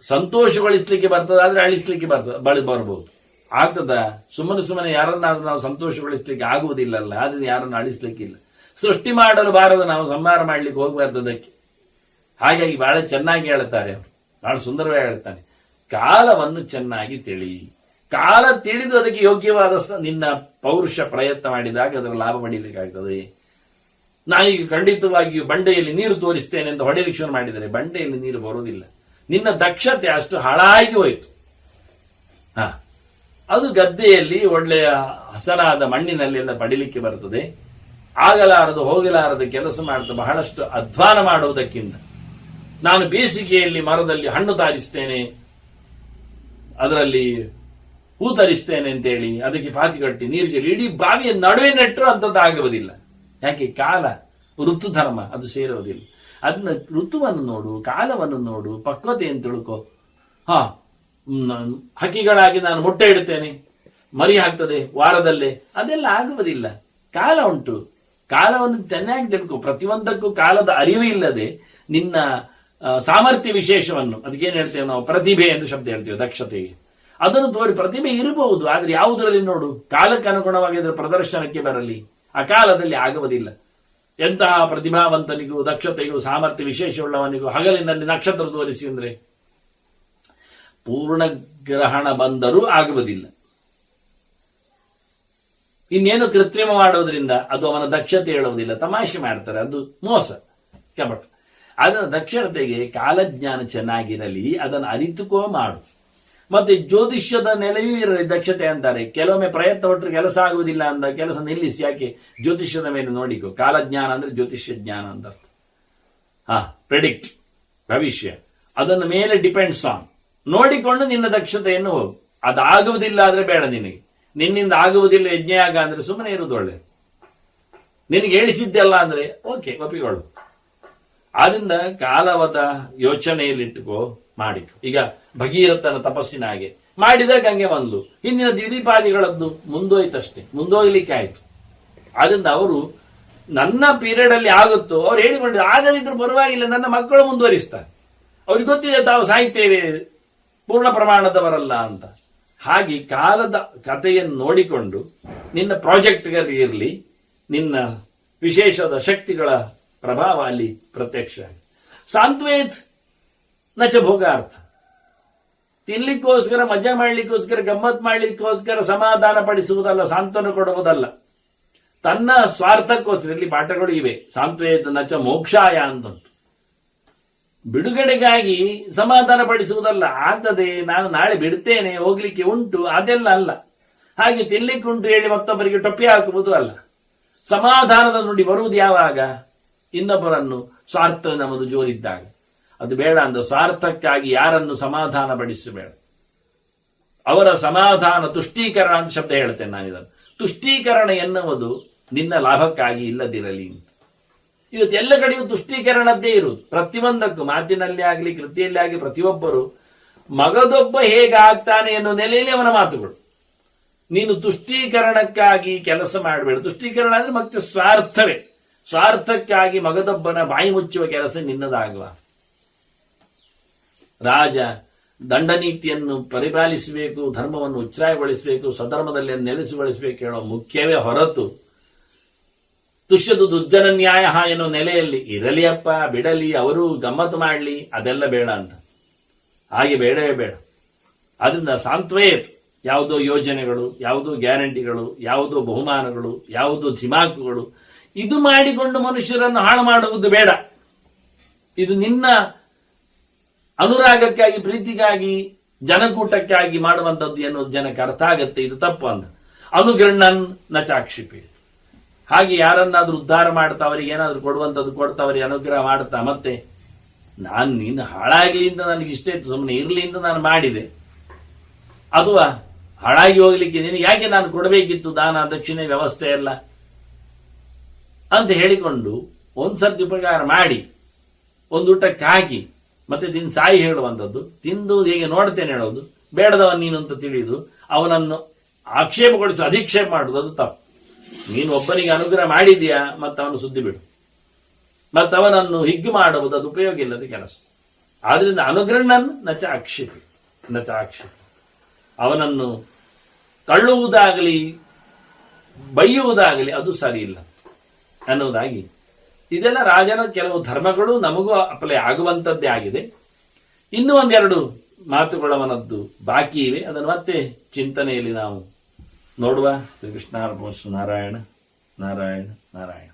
ಸಂತೋಷಗೊಳಿಸ್ಲಿಕ್ಕೆ ಬರ್ತದಾದ್ರೆ ಅಳಿಸ್ಲಿಕ್ಕೆ ಬರಬಹುದು. ಆಗ್ತದ? ಸುಮ್ಮನೆ ಯಾರನ್ನಾದ್ರೂ ನಾವು ಸಂತೋಷಗೊಳಿಸ್ಲಿಕ್ಕೆ ಆಗುವುದಿಲ್ಲಲ್ಲ, ಆದ್ರೆ ಯಾರನ್ನು ಅಳಿಸ್ಲಿಕ್ಕಿಲ್ಲ. ಸೃಷ್ಟಿ ಮಾಡಲು ಬಾರದು, ನಾವು ಸಂಹಾರ ಮಾಡ್ಲಿಕ್ಕೆ ಹೋಗಬಾರ್ದು ಅದಕ್ಕೆ. ಹಾಗಾಗಿ ಬಹಳ ಚೆನ್ನಾಗಿ ಹೇಳ್ತಾರೆ ಅವರು, ಬಹಳ ಸುಂದರವಾಗಿ ಹೇಳ್ತಾನೆ. ಕಾಲವನ್ನು ಚೆನ್ನಾಗಿ ತಿಳಿ. ಕಾಲ ತಿಳಿದು ಅದಕ್ಕೆ ಯೋಗ್ಯವಾದ ನಿನ್ನ ಪೌರುಷ ಪ್ರಯತ್ನ ಮಾಡಿದಾಗ ಅದರ ಲಾಭ ಪಡೀಲಿಕ್ಕಾಗ್ತದೆ. ನಾನೀಗ ಖಂಡಿತವಾಗಿಯೂ ಬಂಡೆಯಲ್ಲಿ ನೀರು ತೋರಿಸ್ತೇನೆ ಅಂತ ಹೊಡೆಯಲಿಕ್ಕೆ ಶುರು ಮಾಡಿದರೆ ಬಂಡೆಯಲ್ಲಿ ನೀರು ಬರುವುದಿಲ್ಲ. ನಿನ್ನ ದಕ್ಷತೆ ಅಷ್ಟು ಹಾಳಾಗಿ ಹೋಯಿತು. ಅದು ಗದ್ದೆಯಲ್ಲಿ ಒಳ್ಳೆಯ ಹಸನಾದ ಮಣ್ಣಿನಲ್ಲೆಲ್ಲ ಪಡಿಲಿಕ್ಕೆ ಬರ್ತದೆ. ಆಗಲಾರದು ಹೋಗಲಾರದು ಕೆಲಸ ಮಾಡ್ತಾ ಬಹಳಷ್ಟು ಅಧ್ವಾನ ಮಾಡುವುದಕ್ಕಿಂತ ನಾನು ಬೇಸಿಗೆಯಲ್ಲಿ ಮರದಲ್ಲಿ ಹಣ್ಣು ತಾರಿಸ್ತೇನೆ, ಅದರಲ್ಲಿ ಹೂ ತರಿಸ್ತೇನೆ ಅಂತೇಳಿ ಅದಕ್ಕೆ ಪಾತಿ ಕಟ್ಟಿ ನೀರಿಗೆ ಇಡೀ ಬಾವಿಯ ನಡುವೆ ನೆಟ್ಟರು ಅಂತದ್ದು ಆಗುವುದಿಲ್ಲ. ಯಾಕೆ? ಕಾಲ ಋತು ಧರ್ಮ ಅದು ಸೇರುವುದಿಲ್ಲ. ಅದನ್ನ ಋತುವನ್ನು ನೋಡು, ಕಾಲವನ್ನು ನೋಡು, ಪಕ್ವತೆಯನ್ನು ತಿಳ್ಕೊ. ಹಕ್ಕಿಗಳಾಗಿ ನಾನು ಮೊಟ್ಟೆ ಇಡುತ್ತೇನೆ, ಮರಿ ಹಾಕ್ತದೆ ವಾರದಲ್ಲೇ, ಅದೆಲ್ಲ ಆಗುವುದಿಲ್ಲ. ಕಾಲ ಉಂಟು, ಕಾಲವನ್ನು ಚೆನ್ನಾಗಿ ತಿಳ್ಕೊ. ಪ್ರತಿಯೊಂದಕ್ಕೂ ಕಾಲದ ಅರಿವು ಇಲ್ಲದೆ ನಿನ್ನ ಸಾಮರ್ಥ್ಯ ವಿಶೇಷವನ್ನು, ಅದಕ್ಕೇನು ಹೇಳ್ತೇವೆ ನಾವು, ಪ್ರತಿಭೆ ಎಂದು ಶಬ್ದ ಹೇಳ್ತೇವೆ ದಕ್ಷತೆಗೆ, ಅದನ್ನು ತೋರಿ. ಪ್ರತಿಭೆ ಇರಬಹುದು, ಆದ್ರೆ ಯಾವುದರಲ್ಲಿ ನೋಡು, ಕಾಲಕ್ಕೆ ಅನುಗುಣವಾಗಿ ಅದರ ಪ್ರದರ್ಶನಕ್ಕೆ ಬರಲಿ. ಆ ಕಾಲದಲ್ಲಿ ಆಗುವುದಿಲ್ಲ. ಎಂತಹ ಪ್ರತಿಭಾವಂತನಿಗೂ ದಕ್ಷತೆಗೂ ಸಾಮರ್ಥ್ಯ ವಿಶೇಷವುಳ್ಳವನಿಗೂ ಹಗಲಿನಲ್ಲಿ ನಕ್ಷತ್ರ ತೋರಿಸಿ ಅಂದ್ರೆ ಪೂರ್ಣ ಗ್ರಹಣ ಬಂದರೂ ಆಗುವುದಿಲ್ಲ. ಇನ್ನೇನು ಕೃತ್ರಿಮ ಮಾಡುವುದರಿಂದ ಅದು ಅವನ ದಕ್ಷತೆ ಹೇಳುವುದಿಲ್ಲ, ತಮಾಷೆ ಮಾಡ್ತಾರೆ, ಅದು ಮೋಸ, ಕಪಟ. ಅದರ ದಕ್ಷತೆಗೆ ಕಾಲಜ್ಞಾನ ಚೆನ್ನಾಗಿರಲಿ, ಅದನ್ನು ಅರಿತುಕೋ ಮಾಡು. ಮತ್ತೆ ಜ್ಯೋತಿಷ್ಯದ ನೆಲೆಯೂ ಇರಲಿ ದಕ್ಷತೆ ಅಂತಾರೆ. ಕೆಲವೊಮ್ಮೆ ಪ್ರಯತ್ನ ಒಟ್ಟರೆ ಕೆಲಸ ಆಗುವುದಿಲ್ಲ ಅಂದ ಕೆಲಸ ನಿಲ್ಲಿಸಿ. ಯಾಕೆ? ಜ್ಯೋತಿಷ್ಯದ ಮೇಲೆ ನೋಡಿಕೋ. ಕಾಲಜ್ಞಾನ ಅಂದ್ರೆ ಜ್ಯೋತಿಷ್ಯ ಜ್ಞಾನ ಅಂತ ಅರ್ಥ. ಪ್ರೆಡಿಕ್ಟ್, ಭವಿಷ್ಯ, ಅದನ್ನ ಮೇಲೆ ಡಿಪೆಂಡ್ಸ್ ಆನ್. ನೋಡಿಕೊಂಡು ನಿನ್ನ ದಕ್ಷತೆಯನ್ನು ಹೋಗು. ಅದಾಗುವುದಿಲ್ಲ ಆದ್ರೆ ಬೇಡ ನಿನಗೆ. ನಿನ್ನಿಂದ ಆಗುವುದಿಲ್ಲ ಯಜ್ಞಯಾಗ ಅಂದ್ರೆ ಸುಮ್ಮನೆ ಇರುವುದು ಒಳ್ಳೆ. ನಿನಗೆ ಹೇಳಿಸಿದ್ದೆಲ್ಲ ಅಂದ್ರೆ ಓಕೆ, ಒಪ್ಪಿಕೊಳ್ಳು. ಆದ್ರಿಂದ ಕಾಲವದ ಯೋಚನೆಯಲ್ಲಿಟ್ಟುಕೋ, ಮಾಡಿಕೊ. ಈಗ ಭಗೀರಥನ ತಪಸ್ಸಿನ ಹಾಗೆ ಮಾಡಿದ ಗಂಗೆ ಬಂದ್ಲು. ಹಿಂದಿನ ದಿದೀಪಾದಿಗಳದ್ದು ಮುಂದೋಯ್ತಷ್ಟೇ, ಮುಂದೋಗ್ಲಿಕ್ಕೆ ಆಯ್ತು. ಆದ್ರಿಂದ ಅವರು ನನ್ನ ಪೀರಿಯಡ್ ಅಲ್ಲಿ ಆಗುತ್ತೋ ಅವ್ರು ಹೇಳಿಕೊಂಡಿದ್ದು, ಆಗದಿದ್ರು ಪರವಾಗಿಲ್ಲ, ನನ್ನ ಮಕ್ಕಳು ಮುಂದುವರಿಸ್ತಾರೆ. ಅವ್ರಿಗೆ ಗೊತ್ತಿದೆ ತಾವು ಸಾಹಿತ್ಯವೇ ಪೂರ್ಣ ಪ್ರಮಾಣದವರಲ್ಲ ಅಂತ. ಹಾಗೆ ಕಾಲದ ಕಥೆಯನ್ನು ನೋಡಿಕೊಂಡು ನಿನ್ನ ಪ್ರಾಜೆಕ್ಟ್ಗಳಲ್ಲಿ ಇರಲಿ, ನಿನ್ನ ವಿಶೇಷದ ಶಕ್ತಿಗಳ ಪ್ರಭಾವ ಅಲ್ಲಿ ಪ್ರತ್ಯಕ್ಷ. ಸಾಂತ್ವೇತ್ ನಚ ಭೋಗಾರ್ಥ. ತಿನ್ಲಿಕ್ಕೋಸ್ಕರ, ಮಜಾ ಮಾಡ್ಲಿಕ್ಕೋಸ್ಕರ, ಗಮ್ಮತ್ ಮಾಡ್ಲಿಕ್ಕೋಸ್ಕರ ಸಮಾಧಾನ ಪಡಿಸುವುದಲ್ಲ, ಸಾಂತ್ವನ ಕೊಡುವುದಲ್ಲ, ತನ್ನ ಸ್ವಾರ್ಥಕ್ಕೋಸ್ಕರ. ಇಲ್ಲಿ ಪಾಠಗಳು ಇವೆ. ಸಾಂತ್ವೇತ್ ನಚ ಮೋಕ್ಷಾಯ ಅಂತಂತು. ಬಿಡುಗಡೆಗಾಗಿ ಸಮಾಧಾನ ಪಡಿಸುವುದಲ್ಲ. ಆಗ್ತದೆ, ನಾನು ನಾಳೆ ಬಿಡ್ತೇನೆ, ಹೋಗ್ಲಿಕ್ಕೆ ಉಂಟು, ಅದೆಲ್ಲ ಅಲ್ಲ. ಹಾಗೆ ತಿನ್ಲಿಕ್ಕೆ ಉಂಟು ಹೇಳಿ ಮತ್ತೊಬ್ಬರಿಗೆ ಟೊಪ್ಪಿ ಹಾಕುವುದು ಅಲ್ಲ. ಸಮಾಧಾನದ ನುಡಿ ಬರುವುದು ಯಾವಾಗ? ಇನ್ನೊಬ್ಬರನ್ನು ಸ್ವಾರ್ಥ ನಮ್ಮದು ಜೋರಿದ್ದಾಗ. ಅದು ಬೇಡ ಅಂದ. ಸ್ವಾರ್ಥಕ್ಕಾಗಿ ಯಾರನ್ನು ಸಮಾಧಾನ ಪಡಿಸಬೇಡ. ಅವರ ಸಮಾಧಾನ ತುಷ್ಟೀಕರಣ ಅಂತ ಶಬ್ದ ಹೇಳ್ತೇನೆ ನಾನಿದನ್ನು. ತುಷ್ಟೀಕರಣ ಎನ್ನುವುದು ನಿನ್ನ ಲಾಭಕ್ಕಾಗಿ ಇಲ್ಲದಿರಲಿ. ಇವತ್ತು ಎಲ್ಲ ಕಡೆಯೂ ತುಷ್ಟೀಕರಣದ್ದೇ ಇರುವುದು. ಪ್ರತಿಯೊಂದಕ್ಕೂ, ಮಾತಿನಲ್ಲಿ ಆಗಲಿ ಕೃತಿಯಲ್ಲಿ ಆಗಲಿ, ಪ್ರತಿಯೊಬ್ಬರು ಮಗದೊಬ್ಬ ಹೇಗಾಗ್ತಾನೆ ಎನ್ನುವ ನೆಲೆಯಲ್ಲಿ ಅವನ ಮಾತುಗಳು. ನೀನು ತುಷ್ಟೀಕರಣಕ್ಕಾಗಿ ಕೆಲಸ ಮಾಡಬೇಡ. ತುಷ್ಟೀಕರಣ ಅಂದ್ರೆ ಮತ್ತೆ ಸ್ವಾರ್ಥವೇ. ಸ್ವಾರ್ಥಕ್ಕಾಗಿ ಮಗದೊಬ್ಬನ ಬಾಯಿ ಮುಚ್ಚುವ ಕೆಲಸ ನಿನ್ನದಾಗುವ. ರಾಜ ದಂಡನೀತಿಯನ್ನು ಪರಿಪಾಲಿಸಬೇಕು, ಧರ್ಮವನ್ನು ಉಚ್ಚಾರಗೊಳಿಸಬೇಕು, ಸ್ವಧರ್ಮದಲ್ಲಿ ನೆಲೆಸಿಗೊಳಿಸಬೇಕು ಹೇಳೋ ಮುಖ್ಯವೇ ಹೊರತು ತುಷ್ಯದು ದುರ್ಜನ ನ್ಯಾಯ ಎನ್ನುವ ನೆಲೆಯಲ್ಲಿ ಇರಲಿ ಅಪ್ಪ, ಬಿಡಲಿ, ಅವರು ಗಮ್ಮತ್ತು ಮಾಡಲಿ, ಅದೆಲ್ಲ ಬೇಡ ಅಂತ. ಹಾಗೆ ಬೇಡವೇ ಬೇಡ. ಆದ್ರಿಂದ ಸಾಂತ್ವೇತ್, ಯಾವುದೋ ಯೋಜನೆಗಳು, ಯಾವುದೋ ಗ್ಯಾರಂಟಿಗಳು, ಯಾವುದೋ ಬಹುಮಾನಗಳು, ಯಾವುದೋ ಧಿಮಾಕುಗಳು, ಇದು ಮಾಡಿಕೊಂಡು ಮನುಷ್ಯರನ್ನು ಹಾಳು ಮಾಡುವುದು ಬೇಡ. ಇದು ನಿನ್ನ ಅನುರಾಗಕ್ಕಾಗಿ, ಪ್ರೀತಿಗಾಗಿ, ಜನಕೂಟಕ್ಕಾಗಿ ಮಾಡುವಂಥದ್ದು ಎನ್ನುವುದು ಜನಕ್ಕೆ ಅರ್ಥ ಆಗತ್ತೆ. ಇದು ತಪ್ಪು ಅಂತ. ಅನುಗೃಹಣನ್ ನ ಚಾಕ್ಷಿಪಿ. ಹಾಗೆ ಯಾರನ್ನಾದ್ರೂ ಉದ್ಧಾರ ಮಾಡ್ತಾ, ಅವರಿಗೆ ಏನಾದ್ರೂ ಕೊಡುವಂಥದ್ದು ಕೊಡ್ತಾ, ಅವರಿಗೆ ಅನುಗ್ರಹ ಮಾಡ್ತಾ, ಮತ್ತೆ ನೀನು ಹಾಳಾಗ್ಲಿ ಅಂತ ನನಗೆ ಇಷ್ಟ ಇತ್ತು, ಸುಮ್ಮನೆ ಇರ್ಲಿ ಅಂತ ನಾನು ಮಾಡಿದೆ. ಅಥವಾ ಹಾಳಾಗಿ ಹೋಗ್ಲಿಕ್ಕೆ ನಿನಗೆ ಯಾಕೆ ನಾನು ಕೊಡಬೇಕಿತ್ತು ದಾನ ದಕ್ಷಿಣೆ ವ್ಯವಸ್ಥೆ ಎಲ್ಲ ಅಂತ ಹೇಳಿಕೊಂಡು ಒಂದ್ಸರ್ತಿ ಉಪಕಾರ ಮಾಡಿ ಒಂದು ಊಟಕ್ಕೆ ಹಾಕಿ ಮತ್ತೆ ತಿಂದು ಸಾಯಿ ಹೇಳುವಂಥದ್ದು, ತಿಂದು ಹೇಗೆ ನೋಡ್ತೇನೆ ಹೇಳೋದು, ಬೇಡದವ ನೀನು ಅಂತ ತಿಳಿದು ಅವನನ್ನು ಆಕ್ಷೇಪಗೊಳಿಸಿ ಅಧಿಕ್ಷೇಪ ಮಾಡುವುದು ಅದು ತಪ್ಪು. ನೀನು ಒಬ್ಬನಿಗೆ ಅನುಗ್ರಹ ಮಾಡಿದ್ಯಾ ಮತ್ತು ಅವನು ಸುದ್ದಿ ಬಿಡು, ಮತ್ತು ಅವನನ್ನು ಹಿಗ್ಗು ಮಾಡುವುದು ಅದು ಉಪಯೋಗ ಇಲ್ಲದ ಕೆಲಸ. ಆದ್ರಿಂದ ಅನುಗ್ರಹನನ್ನು ನಚ ಆಕ್ಷೇಪಿ. ಅವನನ್ನು ತಳ್ಳುವುದಾಗಲಿ ಬೈಯುವುದಾಗಲಿ ಅದು ಸರಿ ಇಲ್ಲ ಅನ್ನುವುದಾಗಿ, ಇದೆಲ್ಲ ರಾಜನ ಕೆಲವು ಧರ್ಮಗಳು ನಮಗೂ ಅಪ್ಲೈ ಆಗುವಂಥದ್ದೇ ಆಗಿದೆ. ಇನ್ನೂ ಒಂದೆರಡು ಮಾತುಗಳವನದ್ದು ಬಾಕಿ ಇವೆ, ಅದನ್ನು ಮತ್ತೆ ಚಿಂತನೆಯಲ್ಲಿ ನಾವು ನೋಡುವ. ಶ್ರೀಕೃಷ್ಣ ನಾರಾಯಣ ನಾರಾಯಣ ನಾರಾಯಣ.